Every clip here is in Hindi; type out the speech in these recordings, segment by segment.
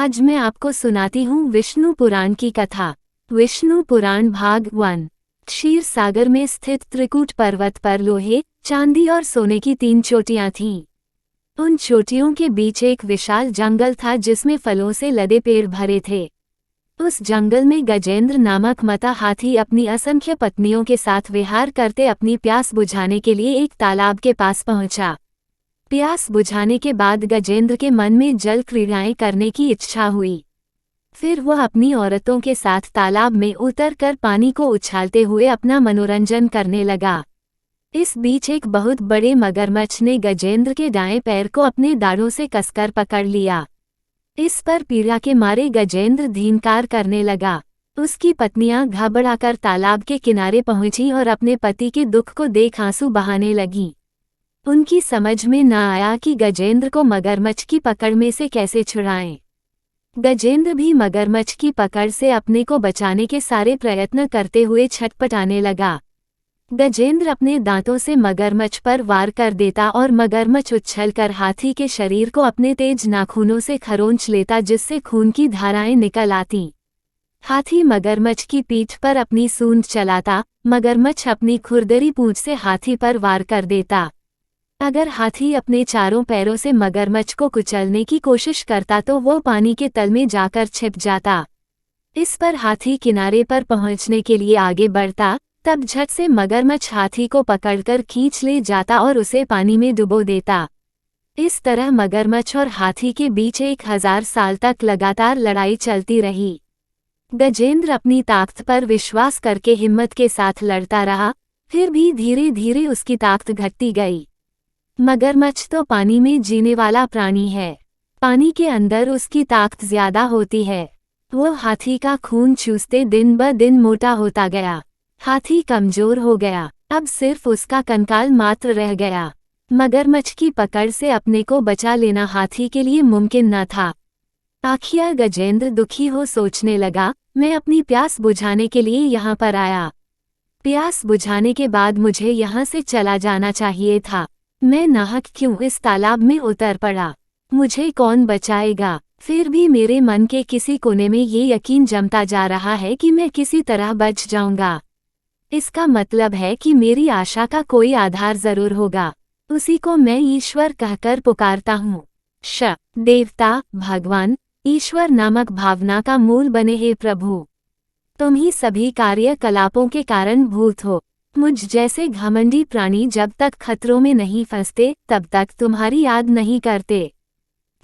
आज मैं आपको सुनाती हूँ विष्णु पुराण की कथा। विष्णु पुराण भाग 1। क्षीर सागर में स्थित त्रिकूट पर्वत पर लोहे, चांदी और सोने की 3 चोटियां थीं। उन चोटियों के बीच एक विशाल जंगल था जिसमें फलों से लदे पेड़ भरे थे। उस जंगल में गजेंद्र नामक मता हाथी अपनी असंख्य पत्नियों के साथ विहार करते अपनी प्यास बुझाने के लिए एक तालाब के पास पहुंचा। प्यास बुझाने के बाद गजेंद्र के मन में जल क्रीड़ाएं करने की इच्छा हुई। फिर वह अपनी औरतों के साथ तालाब में उतरकर पानी को उछालते हुए अपना मनोरंजन करने लगा। इस बीच एक बहुत बड़े मगरमच्छ ने गजेंद्र के दाएं पैर को अपने दाढ़ों से कसकर पकड़ लिया। इस पर पीड़ा के मारे गजेंद्र धीनकार करने लगा। उसकी पत्नियां घबराकर तालाब के किनारे पहुंची और अपने पति के दुख को देख आंसू बहाने लगीं। उनकी समझ में न आया कि गजेंद्र को मगरमच्छ की पकड़ में से कैसे छुड़ाएं। गजेंद्र भी मगरमच्छ की पकड़ से अपने को बचाने के सारे प्रयत्न करते हुए छटपटाने लगा। गजेंद्र अपने दांतों से मगरमच्छ पर वार कर देता और मगरमच्छ उछलकर हाथी के शरीर को अपने तेज नाखूनों से खरोंच लेता, जिससे खून की धाराएं निकल आतीं। हाथी मगरमच्छ की पीठ पर अपनी सूंड चलाता, मगरमच्छ अपनी खुरदरी पूंछ से हाथी पर वार कर देता। अगर हाथी अपने चारों पैरों से मगरमच्छ को कुचलने की कोशिश करता तो वो पानी के तल में जाकर छिप जाता। इस पर हाथी किनारे पर पहुंचने के लिए आगे बढ़ता, तब झट से मगरमच्छ हाथी को पकड़कर खींच ले जाता और उसे पानी में डुबो देता। इस तरह मगरमच्छ और हाथी के बीच 1000 साल तक लगातार लड़ाई चलती रही। गजेंद्र अपनी ताकत पर विश्वास करके हिम्मत के साथ लड़ता रहा, फिर भी धीरे धीरे उसकी ताकत घटती गई। मगरमच्छ तो पानी में जीने वाला प्राणी है, पानी के अंदर उसकी ताकत ज्यादा होती है। वो हाथी का खून चूसते दिन ब दिन मोटा होता गया। हाथी कमजोर हो गया, अब सिर्फ उसका कंकाल मात्र रह गया। मगरमच्छ की पकड़ से अपने को बचा लेना हाथी के लिए मुमकिन न था। आखिर गजेंद्र दुखी हो सोचने लगा, मैं अपनी प्यास बुझाने के लिए यहाँ पर आया। प्यास बुझाने के बाद मुझे यहाँ से चला जाना चाहिए था। मैं नाहक क्यों इस तालाब में उतर पड़ा? मुझे कौन बचाएगा? फिर भी मेरे मन के किसी कोने में ये यकीन जमता जा रहा है कि मैं किसी तरह बच जाऊंगा। इसका मतलब है कि मेरी आशा का कोई आधार जरूर होगा। उसी को मैं ईश्वर कहकर पुकारता हूँ। देवता, भगवान, ईश्वर नामक भावना का मूल बने हे प्रभु। तुम ही सभी कार्यकलापों के कारण भूत हो। मुझ जैसे घमंडी प्राणी जब तक खतरों में नहीं फंसते तब तक तुम्हारी याद नहीं करते।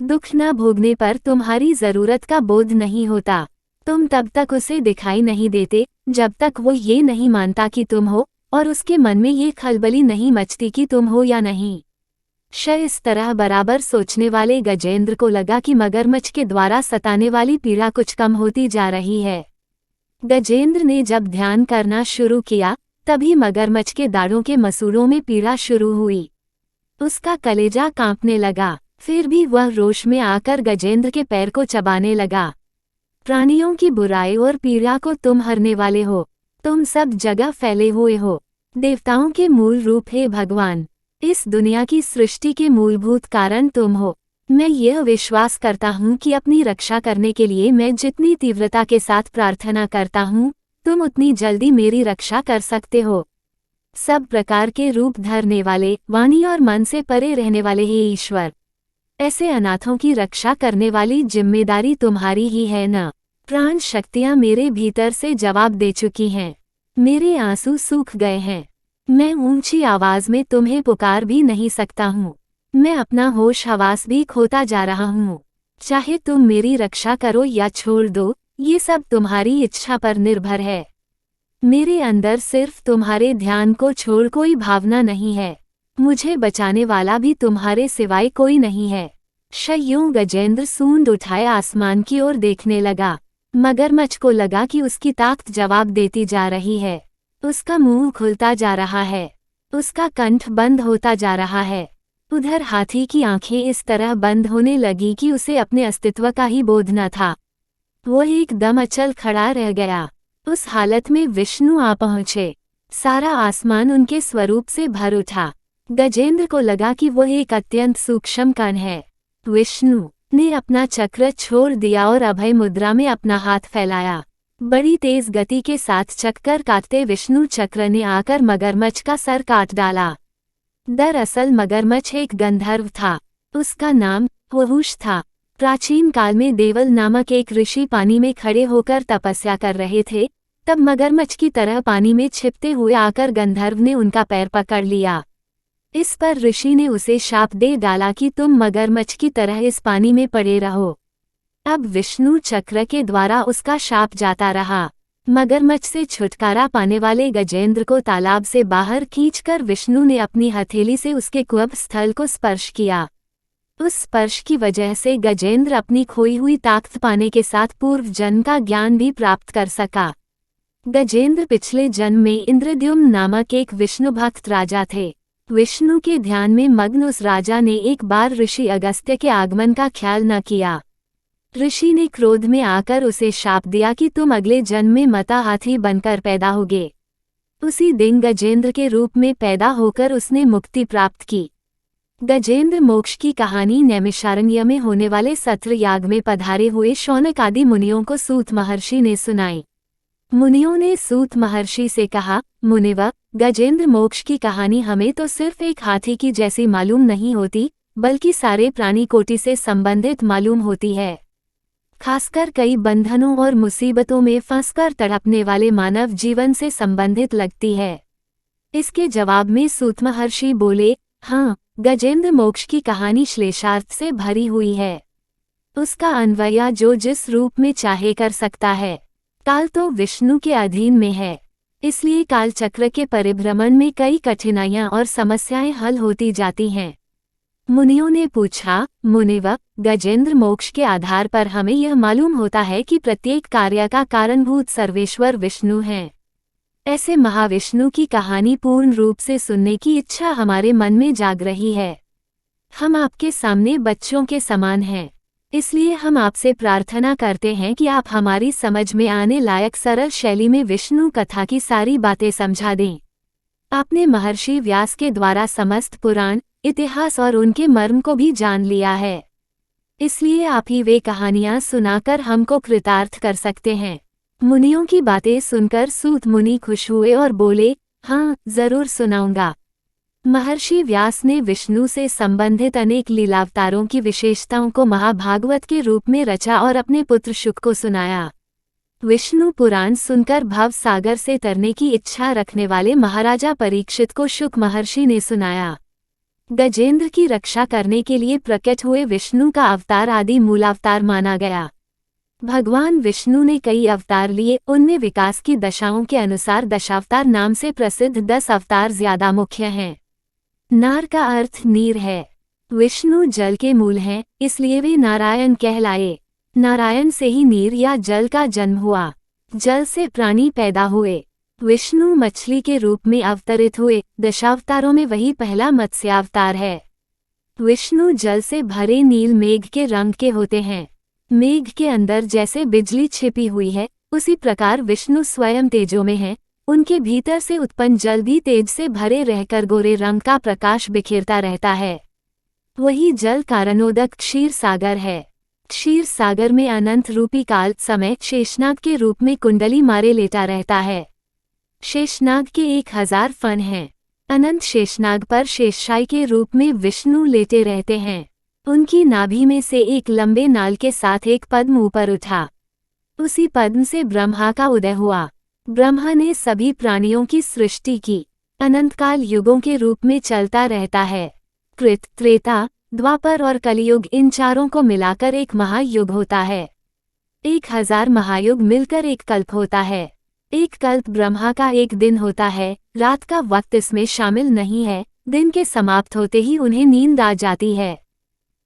दुख न भोगने पर तुम्हारी जरूरत का बोध नहीं होता। तुम तब तक उसे दिखाई नहीं देते जब तक वो ये नहीं मानता कि तुम हो, और उसके मन में ये खलबली नहीं मचती कि तुम हो या नहीं। इस तरह बराबर सोचने वाले गजेंद्र को लगा कि मगरमच्छ के द्वारा सताने वाली पीड़ा कुछ कम होती जा रही है। गजेंद्र ने जब ध्यान करना शुरू किया, तभी मगरमच्छ के दाढ़ों के मसूड़ों में पीड़ा शुरू हुई। उसका कलेजा कांपने लगा, फिर भी वह रोष में आकर गजेंद्र के पैर को चबाने लगा। प्राणियों की बुराई और पीड़ा को तुम हरने वाले हो। तुम सब जगह फैले हुए हो। देवताओं के मूल रूप हे भगवान। इस दुनिया की सृष्टि के मूलभूत कारण तुम हो। मैं यह विश्वास करता हूँ कि अपनी रक्षा करने के लिए मैं जितनी तीव्रता के साथ प्रार्थना करता हूँ, तुम उतनी जल्दी मेरी रक्षा कर सकते हो। सब प्रकार के रूप धरने वाले, वाणी और मन से परे रहने वाले हे ईश्वर, ऐसे अनाथों की रक्षा करने वाली जिम्मेदारी तुम्हारी ही है न? प्राण शक्तियाँ मेरे भीतर से जवाब दे चुकी हैं। मेरे आंसू सूख गए हैं। मैं ऊंची आवाज में तुम्हें पुकार भी नहीं सकता हूँ। मैं अपना होश हवास भी खोता जा रहा हूँ। चाहे तुम मेरी रक्षा करो या छोड़ दो, ये सब तुम्हारी इच्छा पर निर्भर है। मेरे अंदर सिर्फ तुम्हारे ध्यान को छोड़ कोई भावना नहीं है। मुझे बचाने वाला भी तुम्हारे सिवाय कोई नहीं है। यूं गजेंद्र सूंड उठाए आसमान की ओर देखने लगा। मगरमच्छ को लगा कि उसकी ताकत जवाब देती जा रही है। उसका मुंह खुलता जा रहा है, उसका कंठ बंद होता जा रहा है। उधर हाथी की आंखें इस तरह बंद होने लगी कि उसे अपने अस्तित्व का ही बोध न था। वो एकदम अचल खड़ा रह गया। उस हालत में विष्णु आ पहुंचे। सारा आसमान उनके स्वरूप से भर उठा। गजेंद्र को लगा कि वो एक अत्यंत सूक्ष्म कण है। विष्णु, ने अपना चक्र छोड़ दिया और अभय मुद्रा में अपना हाथ फैलाया। बड़ी तेज गति के साथ चक्कर काटते विष्णु चक्र ने आकर मगरमच्छ का सर काट डाला। दरअसल मगरमच्छ एक गंधर्व था। उसका नाम वहुष था। प्राचीन काल में देवल नामक एक ऋषि पानी में खड़े होकर तपस्या कर रहे थे। तब मगरमच्छ की तरह पानी में छिपते हुए आकर गंधर्व ने उनका पैर पकड़ लिया। इस पर ऋषि ने उसे शाप दे डाला कि तुम मगरमच्छ की तरह इस पानी में पड़े रहो। अब विष्णु चक्र के द्वारा उसका शाप जाता रहा। मगरमच्छ से छुटकारा पाने वाले गजेंद्र को तालाब से बाहर खींचकर विष्णु ने अपनी हथेली से उसके कुब्ज स्थल को स्पर्श किया। उस स्पर्श की वजह से गजेंद्र अपनी खोई हुई ताकत पाने के साथ पूर्व जन्म का ज्ञान भी प्राप्त कर सका। गजेंद्र पिछले जन्म में इंद्रद्युम्न नामक एक विष्णु भक्त राजा थे। विष्णु के ध्यान में मग्न उस राजा ने एक बार ऋषि अगस्त्य के आगमन का ख्याल न किया। ऋषि ने क्रोध में आकर उसे शाप दिया कि तुम अगले जन्म में मता हाथी बनकर पैदा होगे। उसी दिन गजेंद्र के रूप में पैदा होकर उसने मुक्ति प्राप्त की। गजेंद्र मोक्ष की कहानी नैमिषारण्य में होने वाले सत्र याग में पधारे हुए शौनक आदि मुनियों को सूत महर्षि ने सुनाई। मुनियों ने सूत महर्षि से कहा, मुनिवर, गजेंद्र मोक्ष की कहानी हमें तो सिर्फ एक हाथी की जैसी मालूम नहीं होती, बल्कि सारे प्राणी कोटि से संबंधित मालूम होती है। खासकर कई बंधनों और मुसीबतों में फंसकर तड़पने वाले मानव जीवन से संबंधित लगती है। इसके जवाब में सूत महर्षि बोले, हाँ, गजेंद्र मोक्ष की कहानी श्लेषार्थ से भरी हुई है। उसका अन्वय जो जिस रूप में चाहे कर सकता है। काल तो विष्णु के अधीन में है, इसलिए काल चक्र के परिभ्रमण में कई कठिनाइयां और समस्याएं हल होती जाती हैं। मुनियों ने पूछा, मुनिवर, गजेंद्र मोक्ष के आधार पर हमें यह मालूम होता है कि प्रत्येक कार्य का कारणभूत सर्वेश्वर विष्णु हैं। ऐसे महाविष्णु की कहानी पूर्ण रूप से सुनने की इच्छा हमारे मन में जाग रही है। हम आपके सामने बच्चों के समान हैं, इसलिए हम आपसे प्रार्थना करते हैं कि आप हमारी समझ में आने लायक सरल शैली में विष्णु कथा की सारी बातें समझा दें। आपने महर्षि व्यास के द्वारा समस्त पुराण, इतिहास और उनके मर्म को भी जान लिया है, इसलिए आप ही वे कहानियां सुनाकर हमको कृतार्थ कर सकते हैं। मुनियों की बातें सुनकर सूत मुनि खुश हुए और बोले, हाँ, जरूर सुनाऊंगा। महर्षि व्यास ने विष्णु से संबंधित अनेक लीलावतारों की विशेषताओं को महाभागवत के रूप में रचा और अपने पुत्र शुक को सुनाया। विष्णु पुराण सुनकर भव सागर से तरने की इच्छा रखने वाले महाराजा परीक्षित को शुक महर्षि ने सुनाया। गजेंद्र की रक्षा करने के लिए प्रकट हुए विष्णु का अवतार आदि मूलावतार माना गया। भगवान विष्णु ने कई अवतार लिए, उनमें विकास की दशाओं के अनुसार दशावतार नाम से प्रसिद्ध 10 अवतार ज्यादा मुख्य हैं। नार का अर्थ नीर है। विष्णु जल के मूल हैं, इसलिए वे नारायण कहलाए। नारायण से ही नीर या जल का जन्म हुआ। जल से प्राणी पैदा हुए। विष्णु मछली के रूप में अवतरित हुए। दशावतारों में वही पहला मत्स्यावतार है। विष्णु जल से भरे नील मेघ के रंग के होते हैं। मेघ के अंदर जैसे बिजली छिपी हुई है, उसी प्रकार विष्णु स्वयं तेजो में है। उनके भीतर से उत्पन्न जल भी तेज से भरे रहकर गोरे रंग का प्रकाश बिखेरता रहता है। वही जल कारणोदक क्षीर सागर है। क्षीर सागर में अनंत रूपी काल समय शेषनाग के रूप में कुंडली मारे लेटा रहता है। शेषनाग के 1000 फन हैं। अनंत शेषनाग पर शेषशायी के रूप में विष्णु लेटे रहते हैं। उनकी नाभि में से एक लंबे नाल के साथ एक पद्म ऊपर उठा। उसी पद्म से ब्रह्मा का उदय हुआ। ब्रह्मा ने सभी प्राणियों की सृष्टि की। अनंतकाल युगों के रूप में चलता रहता है। कृत, त्रेता, द्वापर और कलियुग, इन चारों को मिलाकर एक महायुग होता है। 1000 महायुग मिलकर एक कल्प होता है। एक कल्प ब्रह्मा का एक दिन होता है। रात का वक्त इसमें शामिल नहीं है। दिन के समाप्त होते ही उन्हें नींद आ जाती है।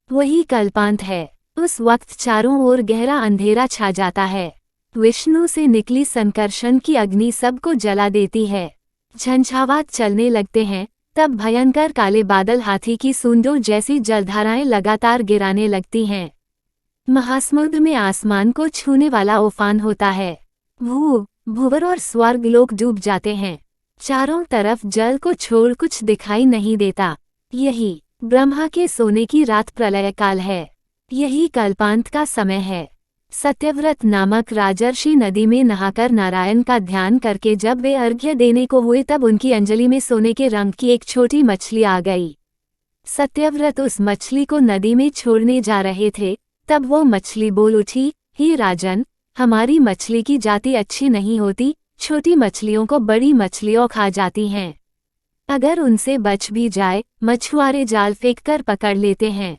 वही कल्पांत है। उस वक्त चारों ओर गहरा अंधेरा छा जाता है। विष्णु से निकली संकर्षण की अग्नि सबको जला देती है। झंझावात चलने लगते हैं। तब भयंकर काले बादल हाथी की सूंडों जैसी जलधाराएं लगातार गिराने लगती हैं। महासमुद्र में आसमान को छूने वाला उफान होता है। भूवर और स्वर्ग लोक डूब जाते हैं। चारों तरफ जल को छोड़ कुछ दिखाई नहीं देता। यही ब्रह्मा के सोने की रात प्रलय काल है। यही कल्पांत का समय है। सत्यव्रत नामक राजर्षि नदी में नहाकर नारायण का ध्यान करके जब वे अर्घ्य देने को हुए तब उनकी अंजलि में सोने के रंग की एक छोटी मछली आ गई। सत्यव्रत उस मछली को नदी में छोड़ने जा रहे थे, तब वो मछली बोल उठी, हे राजन, हमारी मछली की जाति अच्छी नहीं होती, छोटी मछलियों को बड़ी मछलियां खा जाती हैं। अगर उनसे बच भी जाए, मछुआरे जाल फेंककर पकड़ लेते हैं।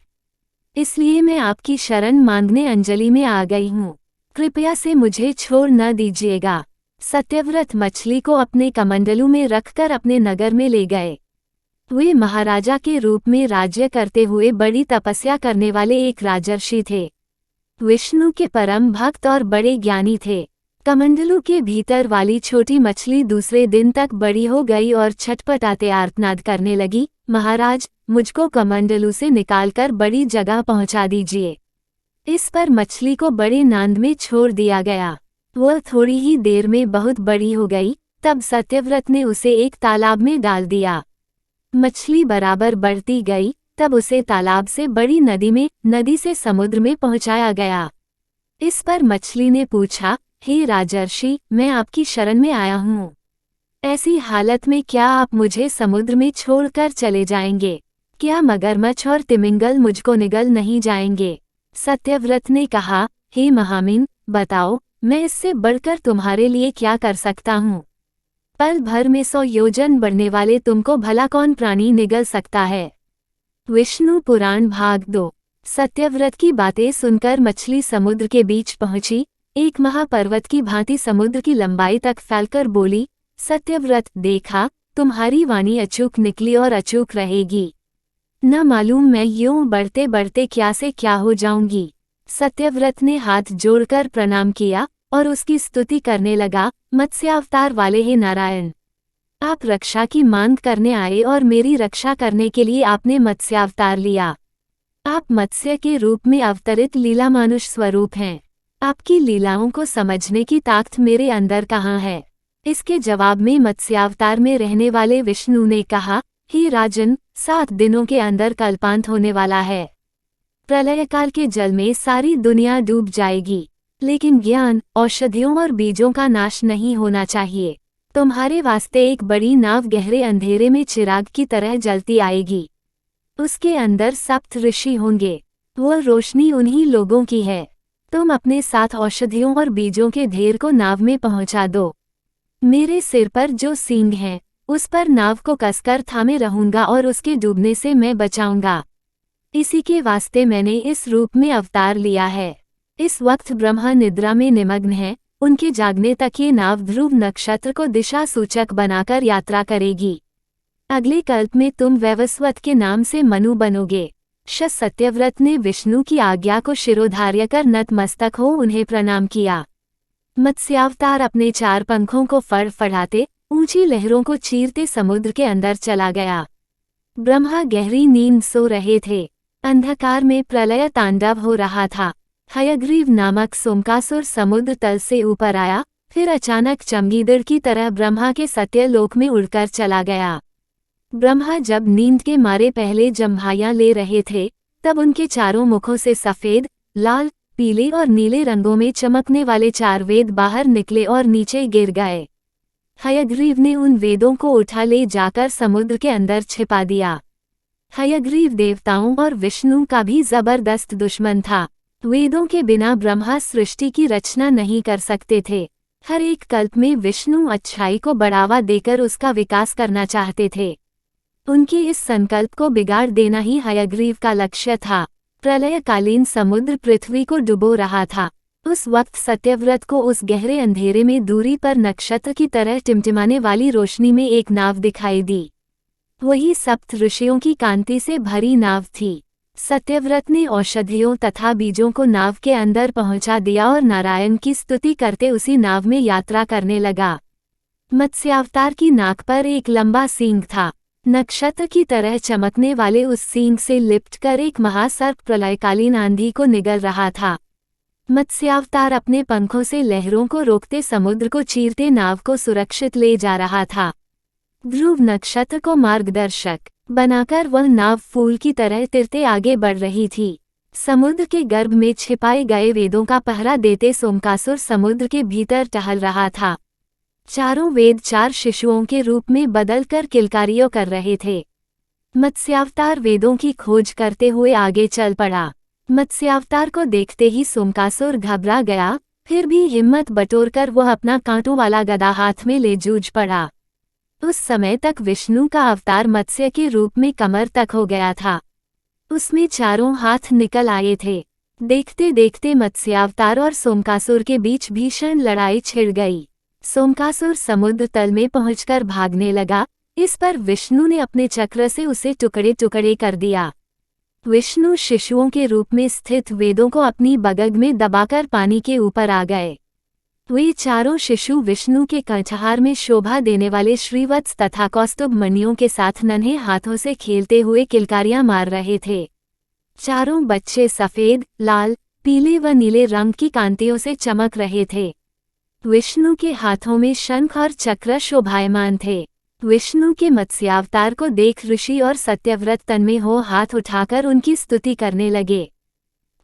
इसलिए मैं आपकी शरण मांगने अंजलि में आ गई हूँ। कृपया से मुझे छोड़ न दीजिएगा। सत्यव्रत मछली को अपने कमंडलू में रखकर अपने नगर में ले गए। वे महाराजा के रूप में राज्य करते हुए बड़ी तपस्या करने वाले एक राजर्षि थे। विष्णु के परम भक्त और बड़े ज्ञानी थे। कमंडलू के भीतर वाली छोटी मछली दूसरे दिन तक बड़ी हो गई और छटपटाते आर्तनाद करने लगी, महाराज, मुझको कमंडलू से निकालकर बड़ी जगह पहुंचा दीजिए। इस पर मछली को बड़े नांद में छोड़ दिया गया। वह थोड़ी ही देर में बहुत बड़ी हो गई। तब सत्यव्रत ने उसे एक तालाब में डाल दिया। मछली बराबर बढ़ती गई, तब उसे तालाब से बड़ी नदी में, नदी से समुद्र में पहुंचाया गया। इस पर मछली ने पूछा, हे राजर्षि, मैं आपकी शरण में आया हूँ। ऐसी हालत में क्या आप मुझे समुद्र में छोड़कर चले जाएंगे? क्या मगरमच्छ और तिमिंगल मुझको निगल नहीं जाएंगे? सत्यव्रत ने कहा, हे महामिन, बताओ, मैं इससे बढ़कर तुम्हारे लिए क्या कर सकता हूँ? पल भर में 100 योजन बढ़ने वाले तुमको भला कौन प्राणी निगल सकता है? विष्णु पुराण भाग 2। सत्यव्रत की बातें सुनकर मछली समुद्र के बीच पहुंची। एक महापर्वत की भांति समुद्र की लंबाई तक फैलकर बोली, सत्यव्रत, देखा, तुम्हारी वाणी अचूक निकली और अचूक रहेगी। न मालूम मैं यूं बढ़ते बढ़ते क्या से क्या हो जाऊंगी। सत्यव्रत ने हाथ जोड़कर प्रणाम किया और उसकी स्तुति करने लगा, मत्स्यावतार वाले हे नारायण, आप रक्षा की मांग करने आए और मेरी रक्षा करने के लिए आपने मत्स्यावतार लिया। आप मत्स्य के रूप में अवतरित लीला मानुष स्वरूप हैं। आपकी लीलाओं को समझने की ताकत मेरे अंदर कहाँ है? इसके जवाब में मत्स्यावतार में रहने वाले विष्णु ने कहा, हे राजन, 7 दिनों के अंदर कल्पांत होने वाला है। प्रलयकाल के जल में सारी दुनिया डूब जाएगी, लेकिन ज्ञान, औषधियों और बीजों का नाश नहीं होना चाहिए। तुम्हारे वास्ते एक बड़ी नाव गहरे अंधेरे में चिराग की तरह जलती आएगी। उसके अंदर 7 ऋषि होंगे। वह रोशनी उन्हीं लोगों की है। तुम अपने साथ औषधियों और बीजों के ढेर को नाव में पहुंचा दो। मेरे सिर पर जो सींग हैं, उस पर नाव को कसकर थामे रहूंगा और उसके डूबने से मैं बचाऊंगा। इसी के वास्ते मैंने इस रूप में अवतार लिया है। इस वक्त ब्रह्मा निद्रा में निमग्न है। उनके जागने तक ये नाव ध्रुव नक्षत्र को दिशा सूचक बनाकर यात्रा करेगी। अगले कल्प में तुम वैवस्वत के नाम से मनु बनोगे। सत्यव्रत ने विष्णु की आज्ञा को शिरोधार्य कर नतमस्तक हो उन्हें प्रणाम किया। मत्स्यावतार अपने 4 पंखों को फड़फड़ाते ऊंची लहरों को चीरते समुद्र के अंदर चला गया। ब्रह्मा गहरी नींद सो रहे थे। अंधकार में प्रलय तांडव हो रहा था। हयग्रीव नामक सोमकासुर समुद्र तल से ऊपर आया, फिर अचानक चमगीदड़ की तरह ब्रह्मा के सत्यलोक में उड़कर चला गया। ब्रह्मा जब नींद के मारे पहले जम्हाइयां ले रहे थे, तब उनके चारों मुखों से सफेद, लाल, पीले और नीले रंगों में चमकने वाले 4 वेद बाहर निकले और नीचे गिर गए। हयग्रीव ने उन वेदों को उठा ले जाकर समुद्र के अंदर छिपा दिया। हयग्रीव देवताओं और विष्णु का भी जबरदस्त दुश्मन था। वेदों के बिना ब्रह्मा सृष्टि की रचना नहीं कर सकते थे। हर एक कल्प में विष्णु अच्छाई को बढ़ावा देकर उसका विकास करना चाहते थे। उनके इस संकल्प को बिगाड़ देना ही हयग्रीव का लक्ष्य था। प्रलयकालीन समुद्र पृथ्वी को डुबो रहा था। उस वक्त सत्यव्रत को उस गहरे अंधेरे में दूरी पर नक्षत्र की तरह टिमटिमाने वाली रोशनी में एक नाव दिखाई दी। वही 7 ऋषियों की कांति से भरी नाव थी। सत्यव्रत ने औषधियों तथा बीजों को नाव के अंदर पहुंचा दिया और नारायण की स्तुति करते उसी नाव में यात्रा करने लगा। मत्स्यावतार की नाक पर एक लंबा सींग था। नक्षत्र की तरह चमकने वाले उस सींग से लिपटकर एक महासर्प प्रलयकालीन आंधी को निगल रहा था। मत्स्यावतार अपने पंखों से लहरों को रोकते समुद्र को चीरते नाव को सुरक्षित ले जा रहा था। ध्रुव नक्षत्र को मार्गदर्शक बनाकर वह नाव फूल की तरह तिरते आगे बढ़ रही थी। समुद्र के गर्भ में छिपाए गए वेदों का पहरा देते सोमकासुर समुद्र के भीतर टहल रहा था। चारों वेद 4 शिशुओं के रूप में बदलकर किलकारियों कर रहे थे। मत्स्यावतार वेदों की खोज करते हुए आगे चल पड़ा। मत्स्यावतार को देखते ही सोमकासुर घबरा गया, फिर भी हिम्मत बटोरकर वह अपना कांटों वाला गदा हाथ में ले जूझ पड़ा। उस समय तक विष्णु का अवतार मत्स्य के रूप में कमर तक हो गया था। उसमें चारों हाथ निकल आए थे। देखते देखते मत्स्यावतार और सोमकासुर के बीच भीषण लड़ाई छिड़ गई। सोमकासुर समुद्र तल में पहुंचकर भागने लगा। इस पर विष्णु ने अपने चक्र से उसे टुकड़े टुकड़े कर दिया। विष्णु शिशुओं के रूप में स्थित वेदों को अपनी बगग में दबाकर पानी के ऊपर आ गए। वे चारों शिशु विष्णु के कंठहार में शोभा देने वाले श्रीवत्स तथा कौस्तुभ मणियों के साथ नन्हे हाथों से खेलते हुए किलकारियां मार रहे थे। चारों बच्चे सफेद, लाल, पीले व नीले रंग की कांतियों से चमक रहे थे। विष्णु के हाथों में शंख और चक्र शोभायमान थे। विष्णु के मत्स्यावतार को देख ऋषि और सत्यव्रत तन्मय हो हाथ उठाकर उनकी स्तुति करने लगे।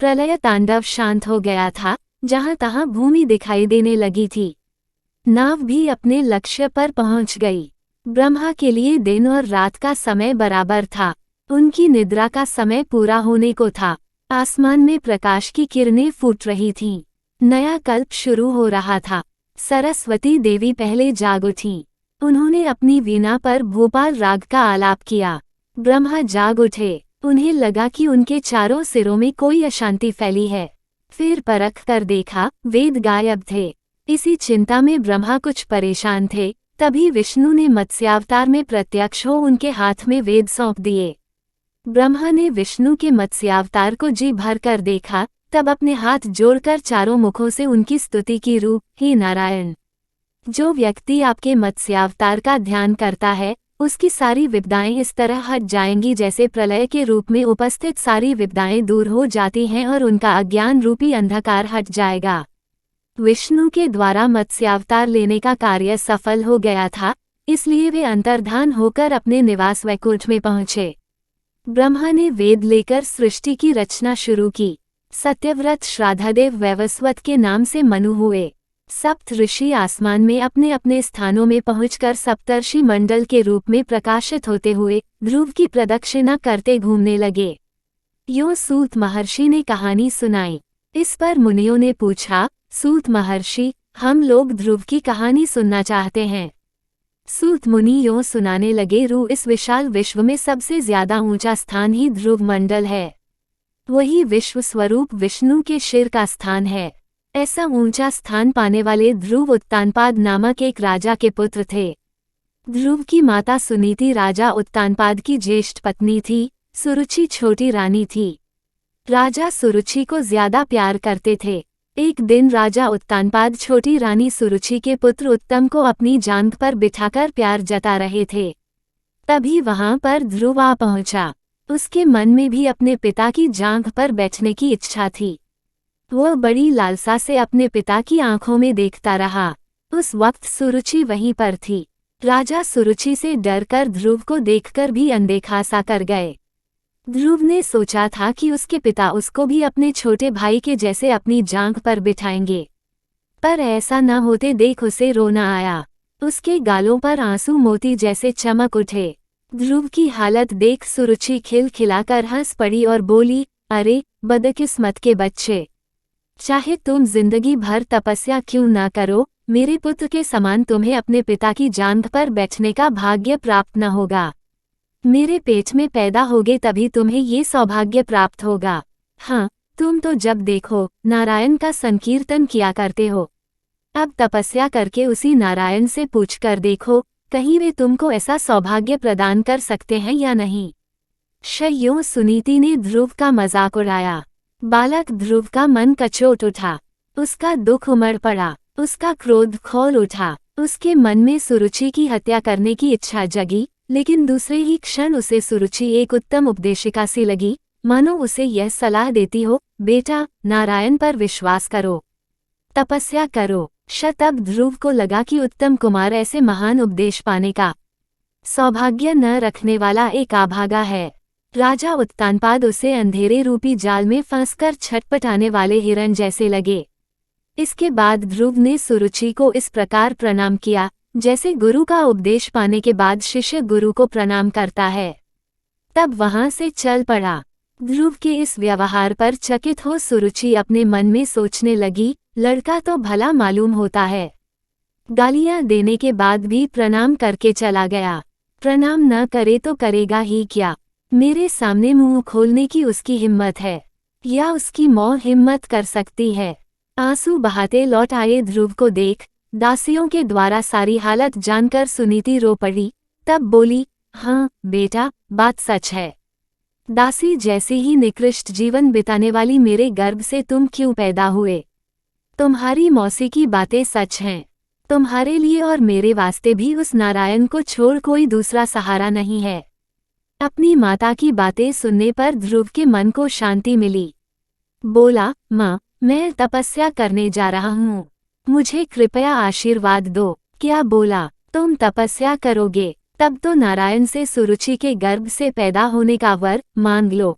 प्रलय तांडव शांत हो गया था। जहां तहां भूमि दिखाई देने लगी थी। नाव भी अपने लक्ष्य पर पहुंच गई। ब्रह्मा के लिए दिन और रात का समय बराबर था। उनकी निद्रा का समय पूरा होने को था। आसमान में प्रकाश की किरणें फूट रही थीं। नया कल्प शुरू हो रहा था। सरस्वती देवी पहले जाग उठीं। उन्होंने अपनी वीणा पर भोपाल राग का आलाप किया। ब्रह्मा जाग उठे। उन्हें लगा कि उनके चारों सिरों में कोई अशांति फैली है। फिर परख कर देखा, वेद गायब थे। इसी चिंता में ब्रह्मा कुछ परेशान थे। तभी विष्णु ने मत्स्यावतार में प्रत्यक्ष हो उनके हाथ में वेद सौंप दिए। ब्रह्मा ने विष्णु के मत्स्यावतार को जी भर कर देखा, तब अपने हाथ जोड़कर चारों मुखों से उनकी स्तुति की रूप, हे नारायण! जो व्यक्ति आपके मत्स्यावतार का ध्यान करता है, उसकी सारी विपदाएं इस तरह हट जाएंगी जैसे प्रलय के रूप में उपस्थित सारी विपदाएं दूर हो जाती हैं और उनका अज्ञान रूपी अंधकार हट जाएगा। विष्णु के द्वारा मत्स्यावतार लेने का कार्य सफल हो गया था, इसलिए वे अंतर्धान होकर अपने निवास वैकुंठ में पहुंचे। ब्रह्मा ने वेद लेकर सृष्टि की रचना शुरू की। सत्यव्रत श्राद्धदेव वैवस्वत के नाम से मनु हुए। सप्त ऋषि आसमान में अपने अपने स्थानों में पहुंचकर सप्तर्षि मंडल के रूप में प्रकाशित होते हुए ध्रुव की प्रदक्षिणा करते घूमने लगे। यूं सूत महर्षि ने कहानी सुनाई। इस पर मुनियों ने पूछा, सूत महर्षि, हम लोग ध्रुव की कहानी सुनना चाहते हैं। सूत मुनि यूं सुनाने लगे, इस विशाल विश्व में सबसे ज्यादा ऊंचा स्थान ही ध्रुव मंडल है। वही विश्व स्वरूप विष्णु के शिर का स्थान है। ऐसा ऊंचा स्थान पाने वाले ध्रुव उत्तानपाद नामक एक राजा के पुत्र थे। ध्रुव की माता सुनीति राजा उत्तानपाद की ज्येष्ठ पत्नी थी। सुरुचि छोटी रानी थी। राजा सुरुचि को ज्यादा प्यार करते थे। एक दिन राजा उत्तानपाद छोटी रानी सुरुचि के पुत्र उत्तम को अपनी जांघ पर बिठाकर प्यार जता रहे थे। तभी वहां पर ध्रुव आ पहुंचा। उसके मन में भी अपने पिता की जांघ पर बैठने की इच्छा थी। वह बड़ी लालसा से अपने पिता की आंखों में देखता रहा। उस वक्त सुरुचि वहीं पर थी। राजा सुरुचि से डरकर ध्रुव को देखकर भी अनदेखा सा कर गए। ध्रुव ने सोचा था कि उसके पिता उसको भी अपने छोटे भाई के जैसे अपनी जांघ पर बिठाएंगे, पर ऐसा न होते देख उसे रोना आया। उसके गालों पर आंसू मोती जैसे चमक उठे। ध्रुव की हालत देख सुरुचि खिलखिलाकर हंस पड़ी और बोली, अरे बदकिस्मत के बच्चे, चाहे तुम जिंदगी भर तपस्या क्यों ना करो, मेरे पुत्र के समान तुम्हें अपने पिता की जांघ पर बैठने का भाग्य प्राप्त न होगा। मेरे पेट में पैदा होगे तभी तुम्हें ये सौभाग्य प्राप्त होगा। हाँ, तुम तो जब देखो नारायण का संकीर्तन किया करते हो। अब तपस्या करके उसी नारायण से पूछकर देखो, कहीं वे तुमको ऐसा सौभाग्य प्रदान कर सकते हैं या नहीं। यूं सुनीति ने ध्रुव का मजाक उड़ाया। बालक ध्रुव का मन कचोट उठा। उसका दुख उमड़ पड़ा। उसका क्रोध खौल उठा। उसके मन में सुरुचि की हत्या करने की इच्छा जगी, लेकिन दूसरे ही क्षण उसे सुरुचि एक उत्तम उपदेशिका सी लगी, मानो उसे यह सलाह देती हो, बेटा नारायण पर विश्वास करो, तपस्या करो। तब ध्रुव को लगा कि उत्तम कुमार ऐसे महान उपदेश पाने का सौभाग्य न रखने वाला एक अभागा है। राजा उत्तानपाद उसे अंधेरे रूपी जाल में फंसकर छटपटाने वाले हिरण जैसे लगे। इसके बाद ध्रुव ने सुरुचि को इस प्रकार प्रणाम किया जैसे गुरु का उपदेश पाने के बाद शिष्य गुरु को प्रणाम करता है। तब वहां से चल पड़ा। ध्रुव के इस व्यवहार पर चकित हो सुरुचि अपने मन में सोचने लगी, लड़का तो भला मालूम होता है। गालियां देने के बाद भी प्रणाम करके चला गया। प्रणाम न करे तो करेगा ही क्या? मेरे सामने मुंह खोलने की उसकी हिम्मत है, या उसकी मौत हिम्मत कर सकती है? आंसू बहाते लौट आए ध्रुव को देख दासियों के द्वारा सारी हालत जानकर सुनीति रो पड़ी। तब बोली, हाँ बेटा, बात सच है। दासी जैसे ही निकृष्ट जीवन बिताने वाली मेरे गर्भ से तुम क्यों पैदा हुए? तुम्हारी मौसी की बातें सच हैं। तुम्हारे लिए और मेरे वास्ते भी उस नारायण को छोड़ कोई दूसरा सहारा नहीं है। अपनी माता की बातें सुनने पर ध्रुव के मन को शांति मिली। बोला, माँ, मैं तपस्या करने जा रहा हूँ, मुझे कृपया आशीर्वाद दो। क्या बोला? तुम तपस्या करोगे? तब तो नारायण से सुरुचि के गर्भ से पैदा होने का वर मांग लो।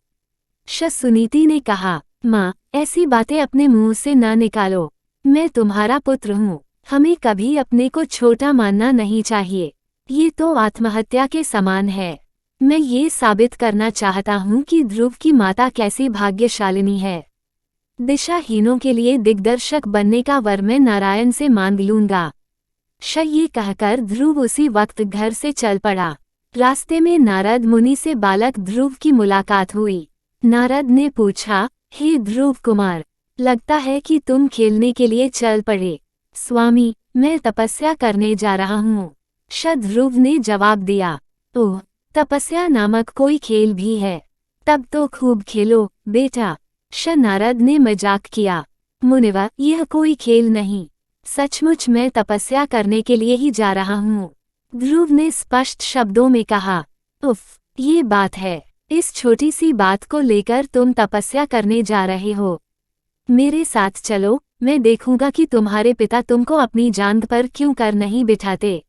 सुनीति ने कहा, माँ, ऐसी बातें अपने मुंह से न निकालो। मैं तुम्हारा पुत्र हूँ, हमें कभी अपने को छोटा मानना नहीं चाहिए। ये तो आत्महत्या के समान है। मैं ये साबित करना चाहता हूँ कि ध्रुव की माता कैसी भाग्यशालिनी है। दिशाहीनों के लिए दिग्दर्शक बनने का वर मैं नारायण से मांग लूंगा। ये कहकर ध्रुव उसी वक्त घर से चल पड़ा। रास्ते में नारद मुनि से बालक ध्रुव की मुलाकात हुई। नारद ने पूछा, हे ध्रुव कुमार, लगता है कि तुम खेलने के लिए चल पड़े। स्वामी, मैं तपस्या करने जा रहा हूँ। ध्रुव ने जवाब दिया, ओह, तपस्या नामक कोई खेल भी है? तब तो खूब खेलो बेटा। नारद ने मजाक किया, मुनिवर, यह कोई खेल नहीं, सचमुच मैं तपस्या करने के लिए ही जा रहा हूँ। ध्रुव ने स्पष्ट शब्दों में कहा, उफ, ये बात है। इस छोटी सी बात को लेकर तुम तपस्या करने जा रहे हो? मेरे साथ चलो, मैं देखूंगा कि तुम्हारे पिता तुमको अपनी जांघ पर क्यों कर नहीं बिठाते।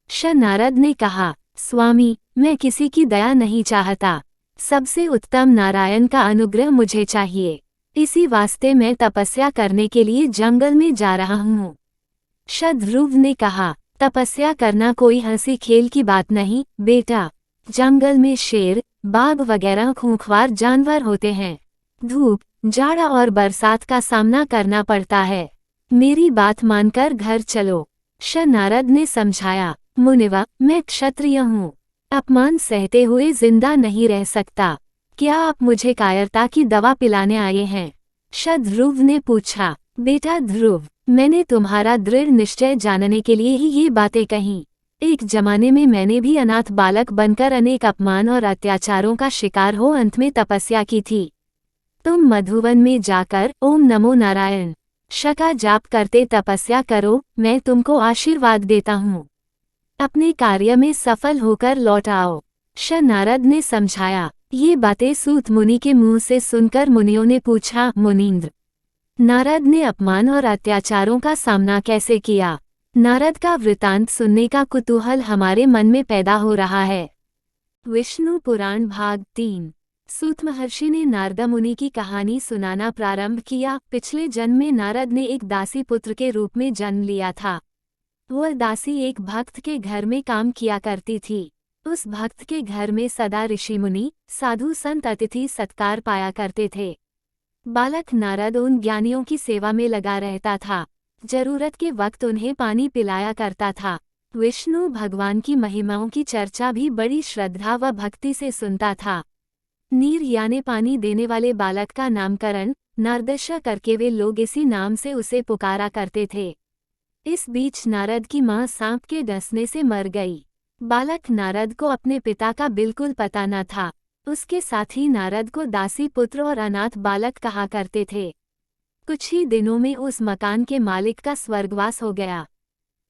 नारद ने कहा, स्वामी, मैं किसी की दया नहीं चाहता। सबसे उत्तम नारायण का अनुग्रह मुझे चाहिए। इसी वास्ते मैं तपस्या करने के लिए जंगल में जा रहा हूँ। ध्रुव ने कहा, तपस्या करना कोई हंसी खेल की बात नहीं बेटा। जंगल में शेर, बाघ वगैरह खूंखार जानवर होते हैं। धूप, जाड़ा और बरसात का सामना करना पड़ता है। मेरी बात मानकर घर चलो। नारद ने समझाया, मुनिवा, मैं क्षत्रिय हूँ, अपमान सहते हुए जिंदा नहीं रह सकता। क्या आप मुझे कायरता की दवा पिलाने आए हैं? ध्रुव ने पूछा, बेटा ध्रुव, मैंने तुम्हारा दृढ़ निश्चय जानने के लिए ही ये बातें कहीं। एक जमाने में मैंने भी अनाथ बालक बनकर अनेक अपमान और अत्याचारों का शिकार हो अंत में तपस्या की थी। तुम मधुवन में जाकर ओम नमो नारायण का जाप करते तपस्या करो, मैं तुमको आशीर्वाद देता हूँ। अपने कार्य में सफल होकर लौट आओ। नारद ने समझाया। ये बातें सूत मुनि के मुंह से सुनकर मुनियों ने पूछा, मुनींद्र, नारद ने अपमान और अत्याचारों का सामना कैसे किया? नारद का वृतांत सुनने का कुतूहल हमारे मन में पैदा हो रहा है। विष्णु पुराण भाग 3। सूत महर्षि ने नारद मुनि की कहानी सुनाना प्रारंभ किया। पिछले जन्म में नारद ने एक दासी पुत्र के रूप में जन्म लिया था। वह दासी एक भक्त के घर में काम किया करती थी। उस भक्त के घर में सदा ऋषि मुनि, साधु संत अतिथि सत्कार पाया करते थे। बालक नारद उन ज्ञानियों की सेवा में लगा रहता था। जरूरत के वक्त उन्हें पानी पिलाया करता था। विष्णु भगवान की महिमाओं की चर्चा भी बड़ी श्रद्धा व भक्ति से सुनता था। नीर यानी पानी देने वाले बालक का नामकरण नारदश करके वे लोग इसी नाम से उसे पुकारा करते थे। इस बीच नारद की मां सांप के डसने से मर गई। बालक नारद को अपने पिता का बिल्कुल पता न था। उसके साथ ही नारद को दासी पुत्र और अनाथ बालक कहा करते थे। कुछ ही दिनों में उस मकान के मालिक का स्वर्गवास हो गया।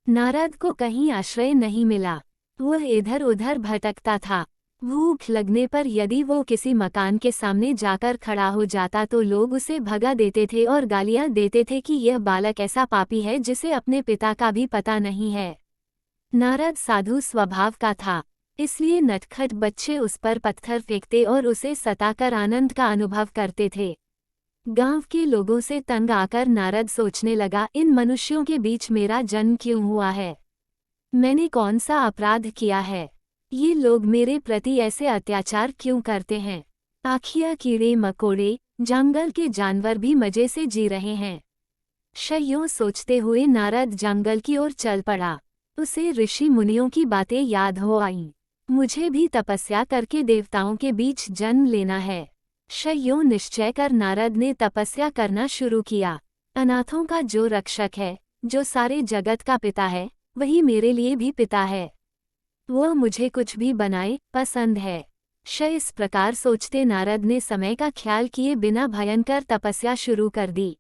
नारद को कहीं आश्रय नहीं मिला। वह इधर उधर भटकता था। भूख लगने पर यदि वो किसी मकान के सामने जाकर खड़ा हो जाता तो लोग उसे भगा देते थे और गालियां देते थे कि यह बालक ऐसा पापी है जिसे अपने पिता का भी पता नहीं है। नारद साधु स्वभाव का था, इसलिए नटखट बच्चे उस पर पत्थर फेंकते और उसे सताकर आनंद का अनुभव करते थे। गांव के लोगों से तंग आकर नारद सोचने लगा, इन मनुष्यों के बीच मेरा जन्म क्यों हुआ है? मैंने कौन सा अपराध किया है? ये लोग मेरे प्रति ऐसे अत्याचार क्यों करते हैं? आखिया कीड़े मकोड़े, जंगल के जानवर भी मजे से जी रहे हैं। यूं सोचते हुए नारद जंगल की ओर चल पड़ा। उसे ऋषि मुनियों की बातें याद हो आईं। मुझे भी तपस्या करके देवताओं के बीच जन्म लेना है। यूं निश्चय कर नारद ने तपस्या करना शुरू किया। अनाथों का जो रक्षक है, जो सारे जगत का पिता है, वही मेरे लिए भी पिता है। वह मुझे कुछ भी बनाए, पसंद है। इस प्रकार सोचते नारद ने समय का ख्याल किए बिना भयंकर तपस्या शुरू कर दी।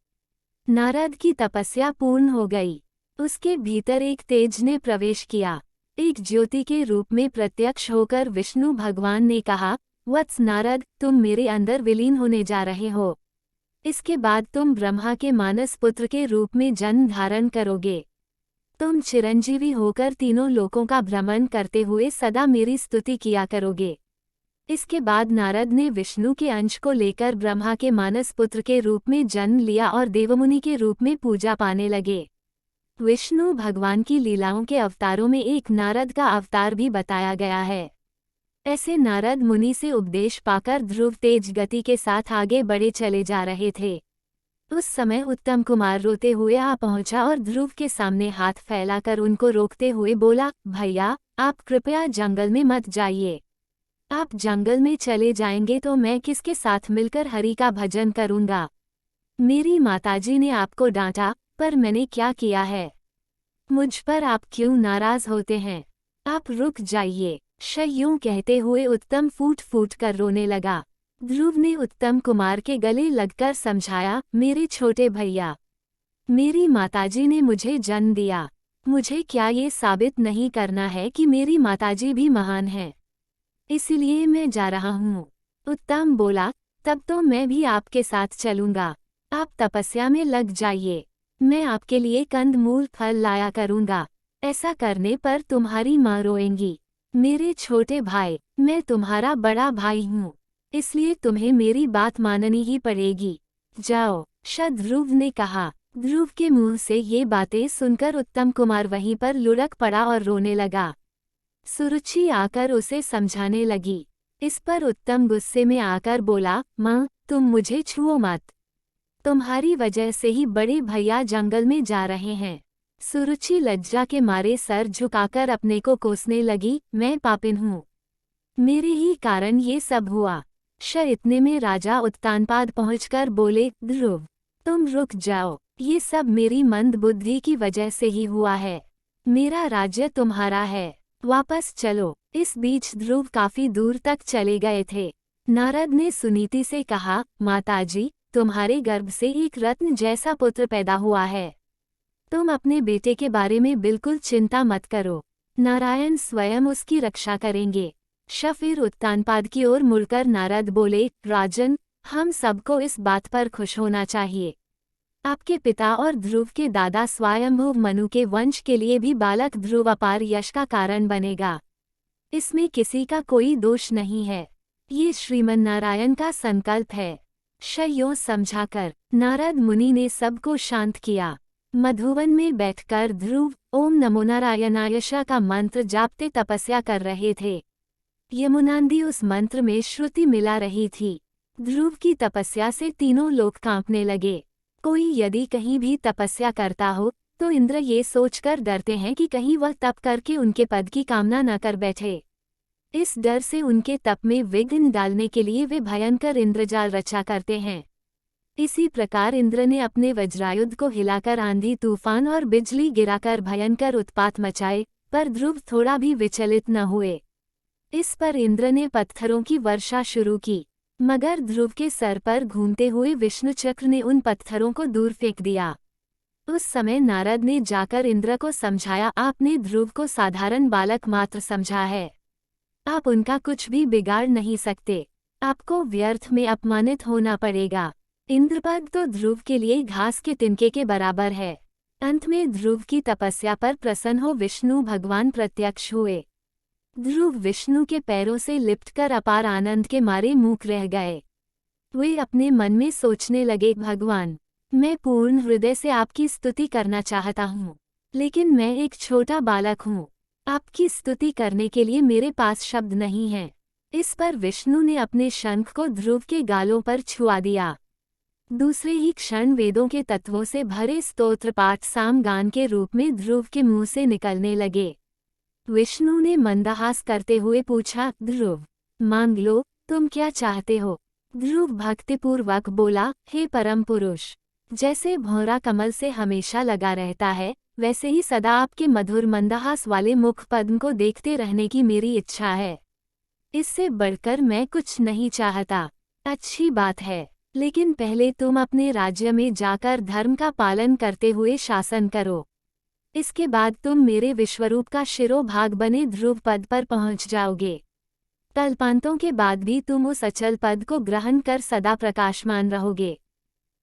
नारद की तपस्या पूर्ण हो गई। उसके भीतर एक तेज ने प्रवेश किया। एक ज्योति के रूप में प्रत्यक्ष होकर विष्णु भगवान ने कहा, वत्स नारद, तुम मेरे अंदर विलीन होने जा रहे हो। इसके बाद तुम ब्रह्मा के मानस पुत्र के रूप में जन्म धारण करोगे। तुम चिरंजीवी होकर तीनों लोकों का भ्रमण करते हुए सदा मेरी स्तुति किया करोगे। इसके बाद नारद ने विष्णु के अंश को लेकर ब्रह्मा के मानस पुत्र के रूप में जन्म लिया और देवमुनि के रूप में पूजा पाने लगे। विष्णु भगवान की लीलाओं के अवतारों में एक नारद का अवतार भी बताया गया है। ऐसे नारद मुनि से उपदेश पाकर ध्रुव तेज गति के साथ आगे बढ़े चले जा रहे थे। उस समय उत्तम कुमार रोते हुए आ पहुंचा और ध्रुव के सामने हाथ फैलाकर उनको रोकते हुए बोला, भैया, आप कृपया जंगल में मत जाइए। आप जंगल में चले जाएंगे तो मैं किसके साथ मिलकर हरि का भजन करूंगा? मेरी माताजी ने आपको डांटा, पर मैंने क्या किया है? मुझ पर आप क्यों नाराज होते हैं? आप रुक जाइए। यूं कहते हुए उत्तम फूट फूट कर रोने लगा। ध्रुव ने उत्तम कुमार के गले लगकर समझाया, मेरे छोटे भैया, मेरी माताजी ने मुझे जन्म दिया। मुझे क्या ये साबित नहीं करना है कि मेरी माताजी भी महान है? इसलिए मैं जा रहा हूँ। उत्तम बोला, तब तो मैं भी आपके साथ चलूंगा। आप तपस्या में लग जाइए। मैं आपके लिए कंदमूल फल लाया करूंगा। ऐसा करने पर तुम्हारी माँ रोएंगी। मेरे छोटे भाई, मैं तुम्हारा बड़ा भाई हूँ, इसलिए तुम्हें मेरी बात माननी ही पड़ेगी। जाओ। ध्रुव ने कहा। ध्रुव के मुंह से ये बातें सुनकर उत्तम कुमार वहीं पर लुढ़क पड़ा और रोने लगा। सुरुचि आकर उसे समझाने लगी। इस पर उत्तम गुस्से में आकर बोला, माँ, तुम मुझे छुओ मत। तुम्हारी वजह से ही बड़े भैया जंगल में जा रहे हैं। सुरुचि लज्जा के मारे सर झुकाकर अपने को कोसने लगी, मैं पापिन हूँ। मेरे ही कारण ये सब हुआ। इतने में राजा उत्तानपाद पहुंचकर बोले, ध्रुव, तुम रुक जाओ। ये सब मेरी मंद बुद्धि की वजह से ही हुआ है। मेरा राज्य तुम्हारा है, वापस चलो। इस बीच ध्रुव काफी दूर तक चले गए थे। नारद ने सुनीति से कहा, माताजी, तुम्हारे गर्भ से एक रत्न जैसा पुत्र पैदा हुआ है। तुम अपने बेटे के बारे में बिल्कुल चिंता मत करो। नारायण स्वयं उसकी रक्षा करेंगे। फिर उत्तानपाद की ओर मुड़कर नारद बोले, राजन, हम सबको इस बात पर खुश होना चाहिए। आपके पिता और ध्रुव के दादा स्वयंभुव मनु के वंश के लिए भी बालक ध्रुव अपार यश का कारण बनेगा। इसमें किसी का कोई दोष नहीं है। ये श्रीमन्नारायण का संकल्प है। यूं समझाकर नारद मुनि ने सबको शांत किया। मधुवन में बैठकर ध्रुव ओम नमो नारायणाय का मंत्र जापते तपस्या कर रहे थे। यमुनांदी उस मंत्र में श्रुति मिला रही थी। ध्रुव की तपस्या से तीनों लोग कांपने लगे। कोई यदि कहीं भी तपस्या करता हो तो इंद्र ये सोचकर डरते हैं कि कहीं वह तप करके उनके पद की कामना न कर बैठे। इस डर से उनके तप में विघ्न डालने के लिए वे भयंकर इंद्रजाल रचा करते हैं। इसी प्रकार इंद्र ने अपने वज्रायुध को हिलाकर आंधी तूफान और बिजली गिराकर भयंकर उत्पात मचाए, पर ध्रुव थोड़ा भी विचलित न हुए। इस पर इंद्र ने पत्थरों की वर्षा शुरू की, मगर ध्रुव के सर पर घूमते हुए विष्णु चक्र ने उन पत्थरों को दूर फेंक दिया। उस समय नारद ने जाकर इंद्र को समझाया, आपने ध्रुव को साधारण बालक मात्र समझा है। आप उनका कुछ भी बिगाड़ नहीं सकते। आपको व्यर्थ में अपमानित होना पड़ेगा। इंद्रपद तो ध्रुव के लिए घास के तिनके के बराबर है। अंत में ध्रुव की तपस्या पर प्रसन्न हो विष्णु भगवान प्रत्यक्ष हुए। ध्रुव विष्णु के पैरों से लिपटकर अपार आनंद के मारे मूक रह गए। वे अपने मन में सोचने लगे, भगवान, मैं पूर्ण हृदय से आपकी स्तुति करना चाहता हूँ, लेकिन मैं एक छोटा बालक हूँ। आपकी स्तुति करने के लिए मेरे पास शब्द नहीं हैं। इस पर विष्णु ने अपने शंख को ध्रुव के गालों पर छुआ दिया। दूसरे ही क्षण वेदों के तत्वों से भरे स्तोत्र पाठ सामगान के रूप में ध्रुव के मुंह से निकलने लगे। विष्णु ने मंदहास करते हुए पूछा, ध्रुव, मांग लो, तुम क्या चाहते हो? ध्रुव भक्तिपूर्वक बोला, हे परम पुरुष, जैसे भौरा कमल से हमेशा लगा रहता है, वैसे ही सदा आपके मधुर मंदहास वाले मुख पद्म को देखते रहने की मेरी इच्छा है। इससे बढ़कर मैं कुछ नहीं चाहता। अच्छी बात है, लेकिन पहले तुम अपने राज्य में जाकर धर्म का पालन करते हुए शासन करो। इसके बाद तुम मेरे विश्वरूप का शिरोभाग बने ध्रुव पद पर पहुंच जाओगे। कल्पांतों के बाद भी तुम उस अचल पद को ग्रहण कर सदा प्रकाशमान रहोगे।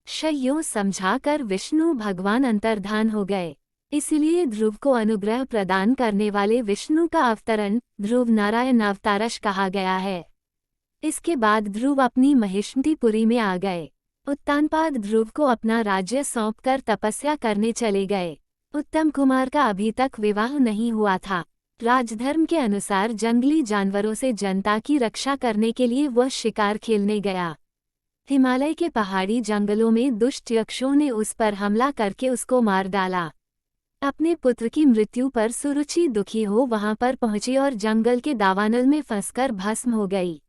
शयों समझाकर विष्णु भगवान अंतर्धान हो गए। इसलिए ध्रुव को अनुग्रह प्रदान करने वाले विष्णु का अवतरण ध्रुव नारायण अवतारश कहा गया है। इसके बाद ध्रुव अपनी महिष्मतीपुरी में आ गए। उत्तानपाद ध्रुव को अपना राज्य सौंपकर तपस्या करने चले गए। उत्तम कुमार का अभी तक विवाह नहीं हुआ था। राजधर्म के अनुसार जंगली जानवरों से जनता की रक्षा करने के लिए वह शिकार खेलने गया। हिमालय के पहाड़ी जंगलों में दुष्ट यक्षों ने उस पर हमला करके उसको मार डाला। अपने पुत्र की मृत्यु पर सुरुचि दुखी हो वहां पर पहुंची और जंगल के दावानल में फंसकर भस्म हो गई।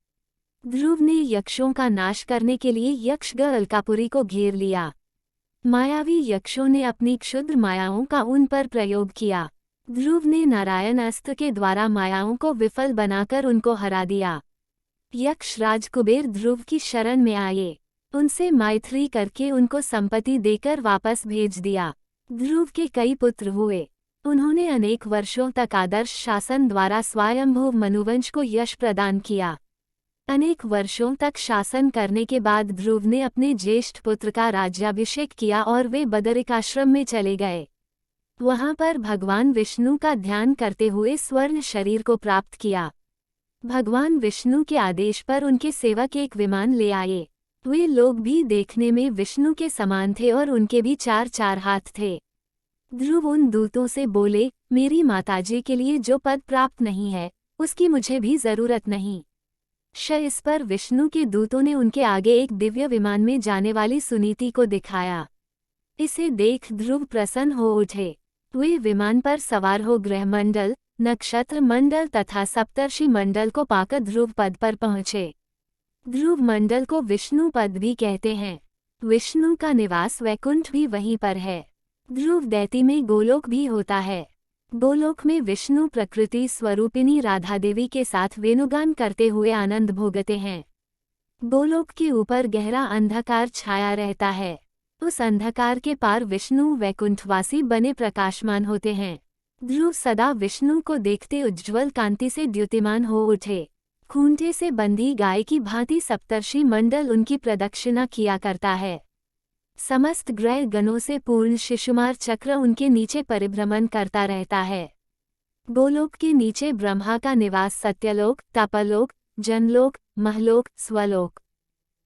ध्रुव ने यक्षों का नाश करने के लिए यक्षगण अलकापुरी को घेर लिया। मायावी यक्षों ने अपनी क्षुद्र मायाओं का उन पर प्रयोग किया। ध्रुव ने नारायण अस्त्र के द्वारा मायाओं को विफल बनाकर उनको हरा दिया। यक्ष राज कुबेर ध्रुव की शरण में आए। उनसे मैत्री करके उनको संपत्ति देकर वापस भेज दिया। ध्रुव के कई पुत्र हुए। उन्होंने अनेक वर्षों तक आदर्श शासन द्वारा स्वयंभू मनुवंश को यश प्रदान किया। अनेक वर्षों तक शासन करने के बाद ध्रुव ने अपने ज्येष्ठ पुत्र का राज्याभिषेक किया और वे बदरिकाश्रम में चले गए। वहां पर भगवान विष्णु का ध्यान करते हुए स्वर्ण शरीर को प्राप्त किया। भगवान विष्णु के आदेश पर उनके सेवक एक विमान ले आए। वे लोग भी देखने में विष्णु के समान थे और उनके भी 4-4 हाथ थे। ध्रुव उन दूतों से बोले, मेरी माताजी के लिए जो पद प्राप्त नहीं है, उसकी मुझे भी जरूरत नहीं। इस पर विष्णु के दूतों ने उनके आगे एक दिव्य विमान में जाने वाली सुनीति को दिखाया। इसे देख ध्रुव प्रसन्न हो उठे। वे विमान पर सवार हो ग्रह मंडल, नक्षत्र मंडल तथा सप्तर्षि मंडल को पाकर ध्रुव पद पर पहुँचे। ध्रुव मंडल को विष्णु पद भी कहते हैं। विष्णु का निवास वैकुंठ भी वहीं पर है। ध्रुव दैती में गोलोक भी होता है। गोलोक में विष्णु प्रकृति स्वरूपिणी राधा देवी के साथ वेणुगान करते हुए आनंद भोगते हैं। गोलोक के ऊपर गहरा अंधकार छाया रहता है। उस अंधकार के पार विष्णु वैकुंठवासी बने प्रकाशमान होते हैं। ध्रुव सदा विष्णु को देखते उज्ज्वल कांति से द्युतिमान हो उठे। खूंटे से बंधी गाय की भांति सप्तर्षि मंडल उनकी प्रदक्षिणा किया करता है। समस्त ग्रह गणों से पूर्ण शिशुमार चक्र उनके नीचे परिभ्रमण करता रहता है। गोलोक के नीचे ब्रह्मा का निवास सत्यलोक, तपलोक, जनलोक, महलोक, स्वलोक,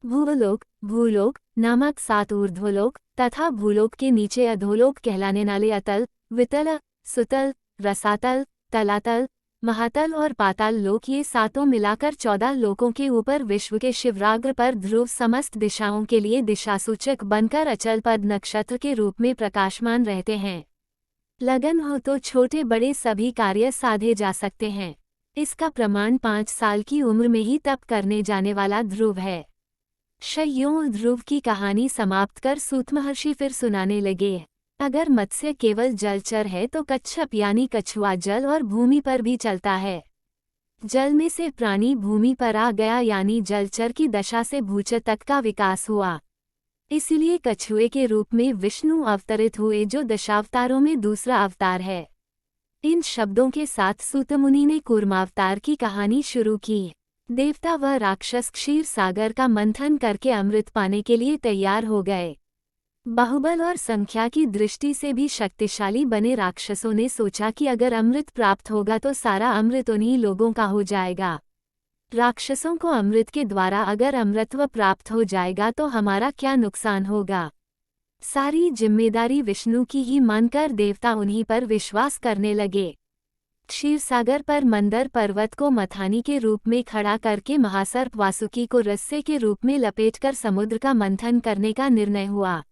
भूलोक, भूलोक नामक 7 ऊर्ध्वलोक तथा भूलोक के नीचे अधोलोक कहलाने वाले अतल, वितल, सुतल, रसातल, तलातल, महातल और पाताल लोक, ये 7 मिलाकर 14 लोकों के ऊपर विश्व के शिवराग्र पर ध्रुव समस्त दिशाओं के लिए दिशासूचक बनकर अचल पद नक्षत्र के रूप में प्रकाशमान रहते हैं। लगन हो तो छोटे बड़े सभी कार्य साधे जा सकते हैं। इसका प्रमाण 5 साल की उम्र में ही तप करने जाने वाला ध्रुव है। शयों ध्रुव की कहानी समाप्त कर सूत महर्षि फिर सुनाने लगे। अगर मत्स्य केवल जलचर है तो कच्छप यानी कछुआ जल और भूमि पर भी चलता है। जल में से प्राणी भूमि पर आ गया यानी जलचर की दशा से भूचर तक का विकास हुआ। इसलिए कछुए के रूप में विष्णु अवतरित हुए जो दशावतारों में दूसरा अवतार है। इन शब्दों के साथ सूत मुनि ने कूर्मावतार की कहानी शुरू की। देवता व राक्षस क्षीर सागर का मंथन करके अमृत पाने के लिए तैयार हो गए। बाहुबल और संख्या की दृष्टि से भी शक्तिशाली बने राक्षसों ने सोचा कि अगर अमृत प्राप्त होगा तो सारा अमृत उन्हीं लोगों का हो जाएगा। राक्षसों को अमृत के द्वारा अगर अमृतत्व प्राप्त हो जाएगा तो हमारा क्या नुकसान होगा। सारी जिम्मेदारी विष्णु की ही मानकर देवता उन्हीं पर विश्वास करने लगे। क्षीरसागर पर मंदर पर्वत को मथानी के रूप में खड़ा करके महासर्प वासुकी को रस्से के रूप में लपेटकर समुद्र का मंथन करने का निर्णय हुआ।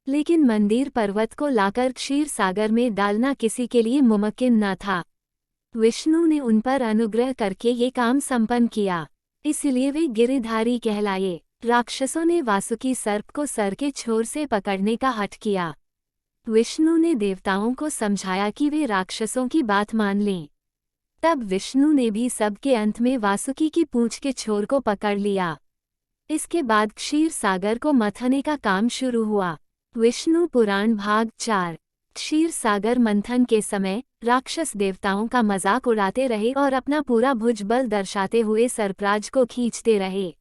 लेकिन मंदिर पर्वत को लाकर क्षीर सागर में डालना किसी के लिए मुमकिन न था। विष्णु ने उन पर अनुग्रह करके ये काम संपन्न किया, इसलिए वे गिरिधारी कहलाए। राक्षसों ने वासुकी सर्प को सर के छोर से पकड़ने का हठ किया। विष्णु ने देवताओं को समझाया कि वे राक्षसों की बात मान लें। तब विष्णु ने भी सबके अंत में वासुकी की पूंछ के छोर को पकड़ लिया। इसके बाद क्षीर सागर को मथने का काम शुरू हुआ। विष्णु पुराण भाग 4। क्षीर सागर मंथन के समय राक्षस देवताओं का मजाक उड़ाते रहे और अपना पूरा भुजबल दर्शाते हुए सर्पराज को खींचते रहे।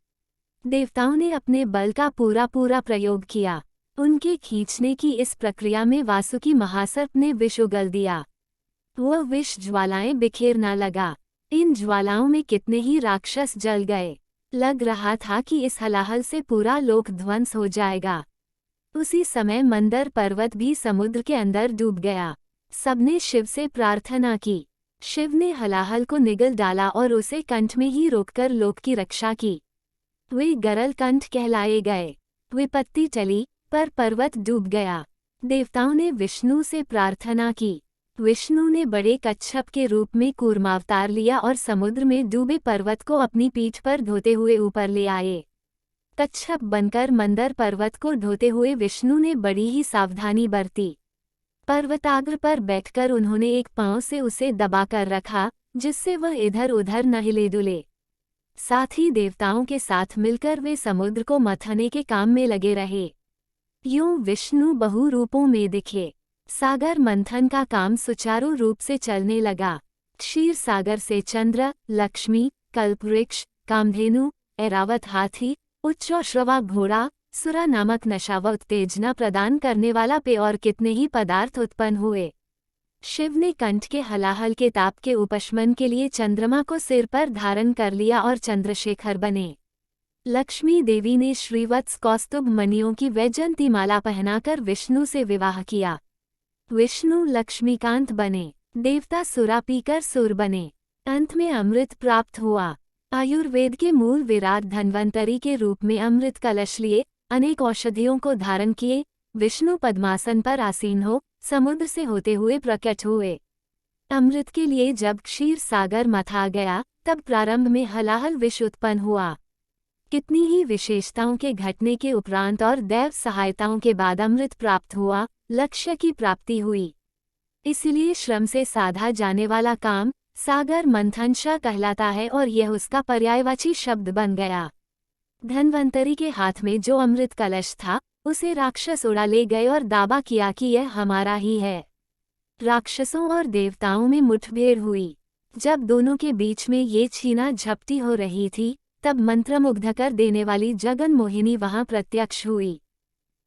देवताओं ने अपने बल का पूरा प्रयोग किया। उनके खींचने की इस प्रक्रिया में वासुकी महासर्प ने विष उगल दिया। वह विष ज्वालाएं बिखेरना लगा। इन ज्वालाओं में कितने ही राक्षस जल गए। लग रहा था कि इस हलाहल से पूरा लोक ध्वंस हो जाएगा। उसी समय मंदर पर्वत भी समुद्र के अंदर डूब गया। सबने शिव से प्रार्थना की। शिव ने हलाहल को निगल डाला और उसे कंठ में ही रोककर लोक की रक्षा की। वे गरल कंठ कहलाए गए। विपत्ति टली पर पर्वत डूब गया। देवताओं ने विष्णु से प्रार्थना की। विष्णु ने बड़े कच्छप के रूप में कूर्मावतार लिया और समुद्र में डूबे पर्वत को अपनी पीठ पर ढोते हुए ऊपर ले आए। कच्छप बनकर मंदर पर्वत को ढोते हुए विष्णु ने बड़ी ही सावधानी बरती। पर्वताग्र पर बैठकर उन्होंने एक पांव से उसे दबाकर रखा, जिससे वह इधर उधर न हिले डुले। साथ ही देवताओं के साथ मिलकर वे समुद्र को मथने के काम में लगे रहे। यूं विष्णु बहु रूपों में दिखे। सागर मंथन का काम सुचारू रूप से चलने लगा। क्षीर सागर से चंद्र, लक्ष्मी, कल्पवृक्ष, कामधेनु, ऐरावत हाथी, उच्चश्रवा घोड़ा, सुरा नामक नशा व उत्तेजना प्रदान करने वाला पेय और कितने ही पदार्थ उत्पन्न हुए। शिव ने कंठ के हलाहल के ताप के उपशमन के लिए चंद्रमा को सिर पर धारण कर लिया और चंद्रशेखर बने। लक्ष्मी देवी ने श्रीवत्स कौस्तुभ मणियों की वैजयंती माला पहनाकर विष्णु से विवाह किया। विष्णु लक्ष्मीकांत बने। देवता सुरा पीकर सुर बने। अंत में अमृत प्राप्त हुआ। आयुर्वेद के मूल विराट धन्वंतरी के रूप में अमृत कलश लिए, अनेक औषधियों को धारण किए, विष्णु पद्मासन पर आसीन हो समुद्र से होते हुए प्रकट हुए। अमृत के लिए जब क्षीर सागर मथा गया, तब प्रारंभ में हलाहल विष उत्पन्न हुआ। कितनी ही विशेषताओं के घटने के उपरांत और दैव सहायताओं के बाद अमृत प्राप्त हुआ, लक्ष्य की प्राप्ति हुई। इसलिए श्रम से साधा जाने वाला काम सागर मंथनशा कहलाता है और यह उसका पर्यायवाची शब्द बन गया। धन्वंतरी के हाथ में जो अमृत कलश था, उसे राक्षस उड़ा ले गए और दावा किया कि यह हमारा ही है। राक्षसों और देवताओं में मुठभेड़ हुई। जब दोनों के बीच में ये छीना झपटी हो रही थी, तब मंत्रमुग्ध कर देने वाली जगन मोहिनी वहां प्रत्यक्ष हुई।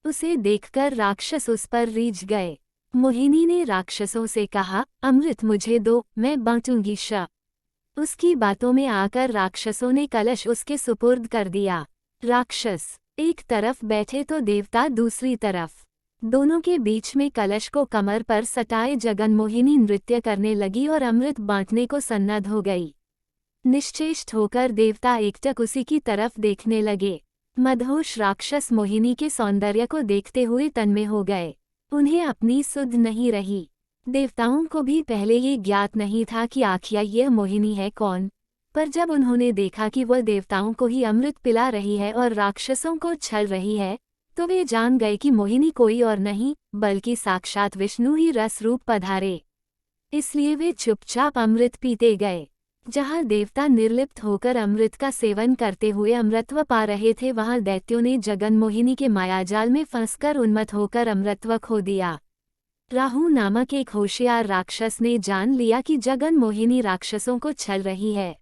उसे देखकर राक्षस उस पर रीझ गए। मोहिनी ने राक्षसों से कहा, अमृत मुझे दो, मैं बांटूंगी। उसकी बातों में आकर राक्षसों ने कलश उसके सुपुर्द कर दिया। राक्षस एक तरफ बैठे तो देवता दूसरी तरफ। दोनों के बीच में कलश को कमर पर सटाए जगनमोहिनी नृत्य करने लगी और अमृत बांटने को सन्नद्ध हो गई। निश्चेष्ट होकर देवता एकटक उसी की तरफ देखने लगे। मदहोश राक्षस मोहिनी के सौंदर्य को देखते हुए तन्मय हो गए। उन्हें अपनी सुध नहीं रही। देवताओं को भी पहले ये ज्ञात नहीं था कि आखिर यह मोहिनी है कौन, पर जब उन्होंने देखा कि वह देवताओं को ही अमृत पिला रही है और राक्षसों को छल रही है, तो वे जान गए कि मोहिनी कोई और नहीं बल्कि साक्षात विष्णु ही रस रूप पधारे। इसलिए वे चुपचाप अमृत पीते गए। जहाँ देवता निर्लिप्त होकर अमृत का सेवन करते हुए अमृतत्व पा रहे थे, वहाँ दैत्यों ने जगनमोहिनी के मायाजाल में फंसकर उन्मत्त होकर अमृतत्व खो दिया। राहु नामक एक होशियार राक्षस ने जान लिया कि जगनमोहिनी राक्षसों को छल रही है।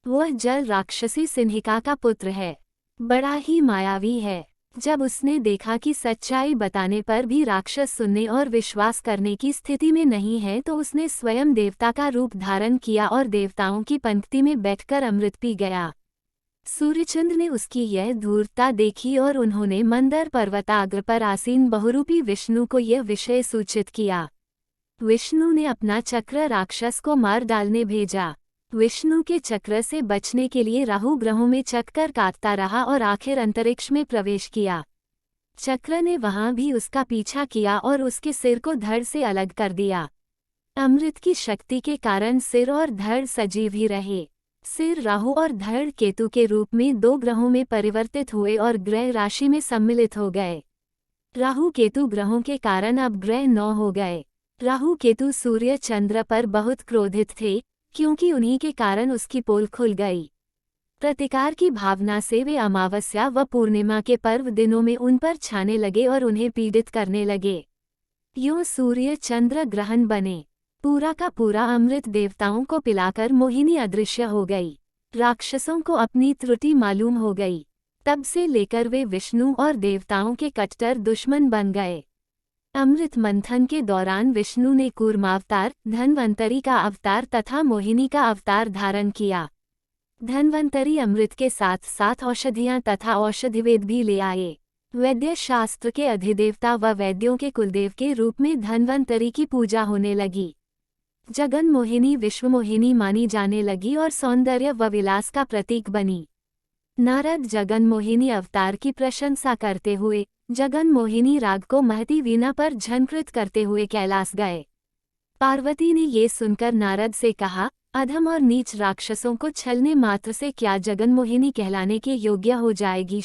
वह जल राक्षसी सिंहिका का पुत्र है, बड़ा ही मायावी है। जब उसने देखा कि सच्चाई बताने पर भी राक्षस सुनने और विश्वास करने की स्थिति में नहीं है तो उसने स्वयं देवता का रूप धारण किया और देवताओं की पंक्ति में बैठकर अमृत पी गया। सूर्यचंद्र ने उसकी यह धूर्तता देखी और उन्होंने मंदर पर्वताग्र पर आसीन बहुरूपी विष्णु को यह विषय सूचित किया। विष्णु ने अपना चक्र राक्षस को मार डालने भेजा। विष्णु के चक्र से बचने के लिए राहु ग्रहों में चक्कर काटता रहा और आखिर अंतरिक्ष में प्रवेश किया। चक्र ने वहां भी उसका पीछा किया और उसके सिर को धड़ से अलग कर दिया। अमृत की शक्ति के कारण सिर और धड़ सजीव ही रहे। सिर राहु और धड़ केतु के रूप में 2 ग्रहों में परिवर्तित हुए और ग्रह राशि में सम्मिलित हो गए। राहु केतु ग्रहों के कारण अब ग्रह 9 हो गए। राहु केतु सूर्य चंद्र पर बहुत क्रोधित थे क्योंकि उन्हीं के कारण उसकी पोल खुल गई। प्रतिकार की भावना से वे अमावस्या व पूर्णिमा के पर्व दिनों में उन पर छाने लगे और उन्हें पीड़ित करने लगे। यूं सूर्य चंद्र ग्रहण बने। पूरा का पूरा अमृत देवताओं को पिलाकर मोहिनी अदृश्य हो गई। राक्षसों को अपनी त्रुटि मालूम हो गई। तब से लेकर वे विष्णु और देवताओं के कट्टर दुश्मन बन गए। अमृत मंथन के दौरान विष्णु ने कूर्मावतार, धन्वंतरी का अवतार तथा मोहिनी का अवतार धारण किया। धन्वंतरी अमृत के साथ साथ औषधियां तथा औषधिवेद भी ले आए। वैद्य शास्त्र के अधिदेवता व वैद्यों के कुलदेव के रूप में धन्वंतरी की पूजा होने लगी। जगन मोहिनी विश्वमोहिनी मानी जाने लगी और सौंदर्य व विलास का प्रतीक बनी। नारद जगन मोहिनी अवतार की प्रशंसा करते हुए जगन मोहिनी राग को महती वीणा पर झंकृत करते हुए कैलाश गए। पार्वती ने ये सुनकर नारद से कहा, अधम और नीच राक्षसों को छलने मात्र से क्या जगन मोहिनी कहलाने के योग्य हो जाएगी?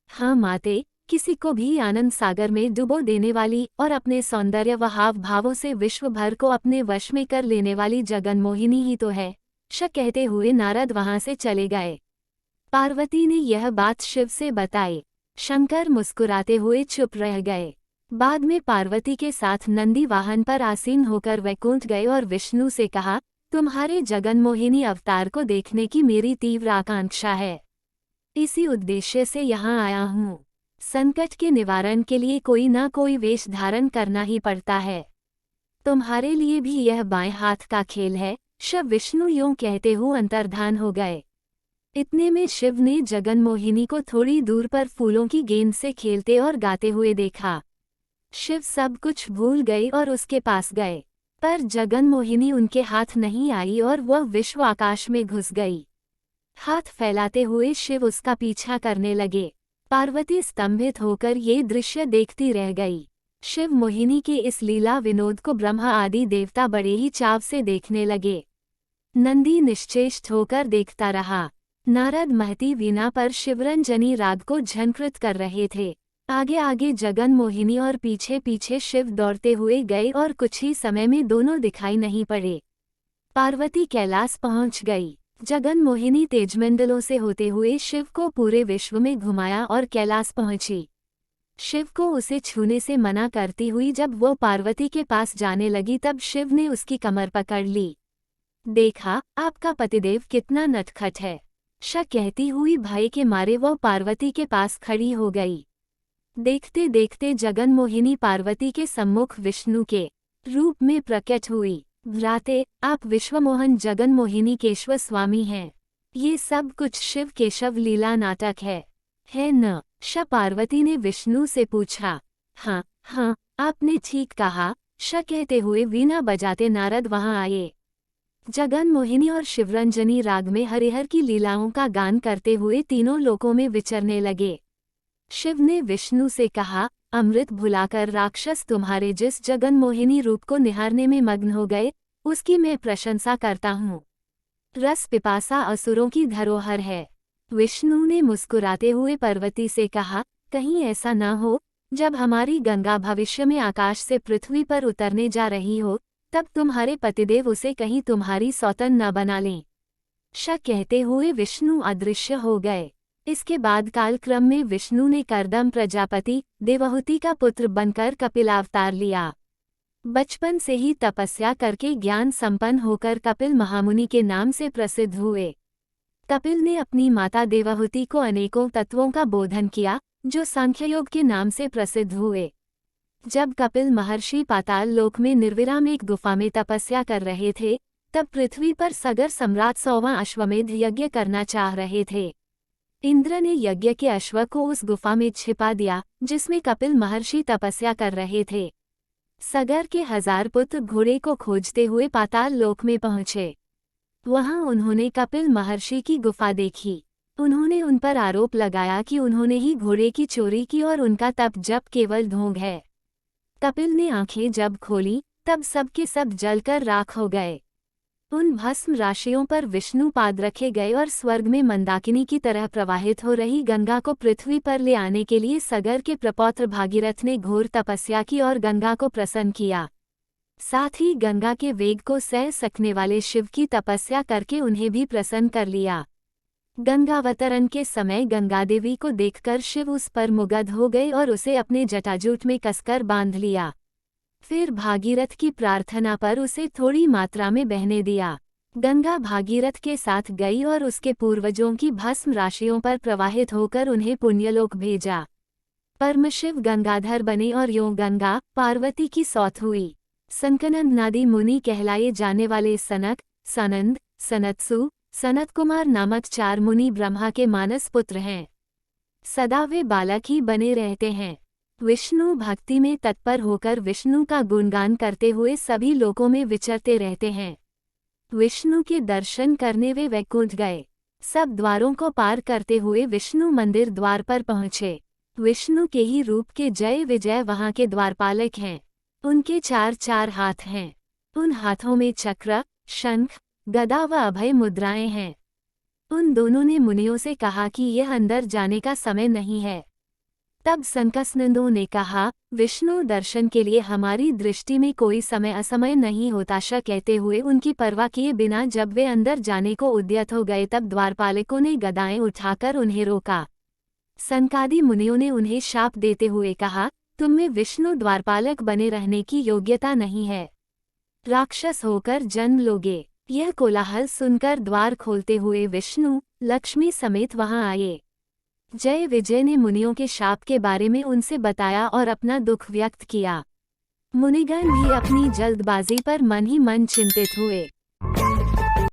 हाँ माते, किसी को भी आनंद सागर में डुबो देने वाली और अपने सौंदर्य व हाव भावों से विश्व भर को अपने वश में कर लेने वाली जगन मोहिनी ही तो है। कहते हुए नारद वहां से चले गए। पार्वती ने यह बात शिव से बताई। शंकर मुस्कुराते हुए चुप रह गए। बाद में पार्वती के साथ नंदी वाहन पर आसीन होकर वैकुंठ गए और विष्णु से कहा, तुम्हारे जगन मोहिनी अवतार को देखने की मेरी तीव्र आकांक्षा है। इसी उद्देश्य से यहाँ आया हूँ। संकट के निवारण के लिए कोई न कोई वेश धारण करना ही पड़ता है। तुम्हारे लिए भी यह बाएं हाथ का खेल है। शिव विष्णु यूं कहते हुए अंतर्धान हो गए। इतने में शिव ने जगन मोहिनी को थोड़ी दूर पर फूलों की गेंद से खेलते और गाते हुए देखा। शिव सब कुछ भूल गए और उसके पास गए, पर जगन मोहिनी उनके हाथ नहीं आई और वह विश्व आकाश में घुस गई। हाथ फैलाते हुए शिव उसका पीछा करने लगे। पार्वती स्तंभित होकर ये दृश्य देखती रह गई। शिव मोहिनी के इस लीला विनोद को ब्रह्मा आदि देवता बड़े ही चाव से देखने लगे। नंदी निश्चेष्ट होकर देखता रहा। नारद महती वीणा पर शिवरंजनी राग को झंकृत कर रहे थे। आगे आगे जगन मोहिनी और पीछे पीछे शिव दौड़ते हुए गए और कुछ ही समय में दोनों दिखाई नहीं पड़े। पार्वती कैलाश पहुंच गई। जगन मोहिनी तेजमंडलों से होते हुए शिव को पूरे विश्व में घुमाया और कैलाश पहुंची। शिव को उसे छूने से मना करती हुई जब वो पार्वती के पास जाने लगी तब शिव ने उसकी कमर पकड़ ली। देखा, आपका पतिदेव कितना नटखट है। कहती हुई भय के मारे वो पार्वती के पास खड़ी हो गई। देखते देखते जगन मोहिनी पार्वती के सम्मुख विष्णु के रूप में प्रकट हुई। भ्राते, आप विश्वमोहन जगन मोहिनी केशव स्वामी हैं। ये सब कुछ शिव केशव लीला नाटक है न? पार्वती ने विष्णु से पूछा। हाँ हाँ, आपने ठीक कहा। कहते हुए वीणा बजाते नारद वहां आए। जगन मोहिनी और शिवरंजनी राग में हरिहर की लीलाओं का गान करते हुए तीनों लोकों में विचरने लगे। शिव ने विष्णु से कहा, अमृत भुलाकर राक्षस तुम्हारे जिस जगन मोहिनी रूप को निहारने में मग्न हो गए, उसकी मैं प्रशंसा करता हूँ। रस पिपासा असुरों की धरोहर है। विष्णु ने मुस्कुराते हुए पार्वती से कहा, कहीं ऐसा न हो जब हमारी गंगा भविष्य में आकाश से पृथ्वी पर उतरने जा रही हो तब तुम्हारे पतिदेव उसे कहीं तुम्हारी सौतन न बना लें। कहते हुए विष्णु अदृश्य हो गए। इसके बाद कालक्रम में विष्णु ने कर्दम प्रजापति देवहूति का पुत्र बनकर कपिल अवतार लिया। बचपन से ही तपस्या करके ज्ञान संपन्न होकर कपिल महामुनि के नाम से प्रसिद्ध हुए। कपिल ने अपनी माता देवहूति को अनेकों तत्वों का बोधन किया जो सांख्ययोग के नाम से प्रसिद्ध हुए। जब कपिल महर्षि पाताल लोक में निर्विराम एक गुफा में तपस्या कर रहे थे, तब पृथ्वी पर सगर सम्राट 100वां अश्वमेध यज्ञ करना चाह रहे थे। इंद्र ने यज्ञ के अश्व को उस गुफा में छिपा दिया जिसमें कपिल महर्षि तपस्या कर रहे थे। सगर के 1000 पुत्र घोड़े को खोजते हुए पाताल लोक में पहुंचे। वहां उन्होंने कपिल महर्षि की गुफा देखी। उन्होंने उन पर आरोप लगाया कि उन्होंने ही घोड़े की चोरी की और उनका तप जप केवल ढोंग है। कपिल ने आंखें जब खोली तब सबके सब जलकर राख हो गए। उन भस्म राशियों पर विष्णु पाद रखे गए और स्वर्ग में मंदाकिनी की तरह प्रवाहित हो रही गंगा को पृथ्वी पर ले आने के लिए सगर के प्रपौत्र भागीरथ ने घोर तपस्या की और गंगा को प्रसन्न किया। साथ ही गंगा के वेग को सह सकने वाले शिव की तपस्या करके उन्हें भी प्रसन्न कर लिया। गंगावतरण के समय गंगा देवी को देखकर शिव उस पर मुग्ध हो गए और उसे अपने जटाजूट में कसकर बांध लिया। फिर भागीरथ की प्रार्थना पर उसे थोड़ी मात्रा में बहने दिया। गंगा भागीरथ के साथ गई और उसके पूर्वजों की भस्म राशियों पर प्रवाहित होकर उन्हें पुण्यलोक भेजा। परमशिव गंगाधर बने और यों गंगा पार्वती की सौत हुई। संकनंद नादी मुनि कहलाए जाने वाले सनक, सनंद, सनत्सु, सनत कुमार नामक 4 मुनि ब्रह्मा के मानस पुत्र हैं। सदा वे बालक ही बने रहते हैं। विष्णु भक्ति में तत्पर होकर विष्णु का गुणगान करते हुए सभी लोकों में विचरते रहते हैं। विष्णु के दर्शन करने वे वैकुंठ गए। सब द्वारों को पार करते हुए विष्णु मंदिर द्वार पर पहुँचे। विष्णु के ही रूप के जय विजय वहाँ के द्वारपालक हैं। उनके 4 हाथ हैं। उन हाथों में चक्र, शंख, गदा व अभय मुद्राएं हैं। उन दोनों ने मुनियों से कहा कि यह अंदर जाने का समय नहीं है। तब संकसनंदों ने कहा, विष्णु दर्शन के लिए हमारी दृष्टि में कोई समय असमय नहीं होता। कहते हुए उनकी परवाह किए बिना जब वे अंदर जाने को उद्यत हो गए तब द्वारपालकों ने गदाएं उठाकर उन्हें रोका। सनकादि मुनियों ने उन्हें शाप देते हुए कहा, तुम में विष्णु द्वारपालक बने रहने की योग्यता नहीं है। राक्षस होकर जन्म लोगे। यह कोलाहल सुनकर द्वार खोलते हुए विष्णु लक्ष्मी समेत वहां आए। जय विजय ने मुनियों के शाप के बारे में उनसे बताया और अपना दुख व्यक्त किया। मुनिगण भी अपनी जल्दबाजी पर मन ही मन चिंतित हुए।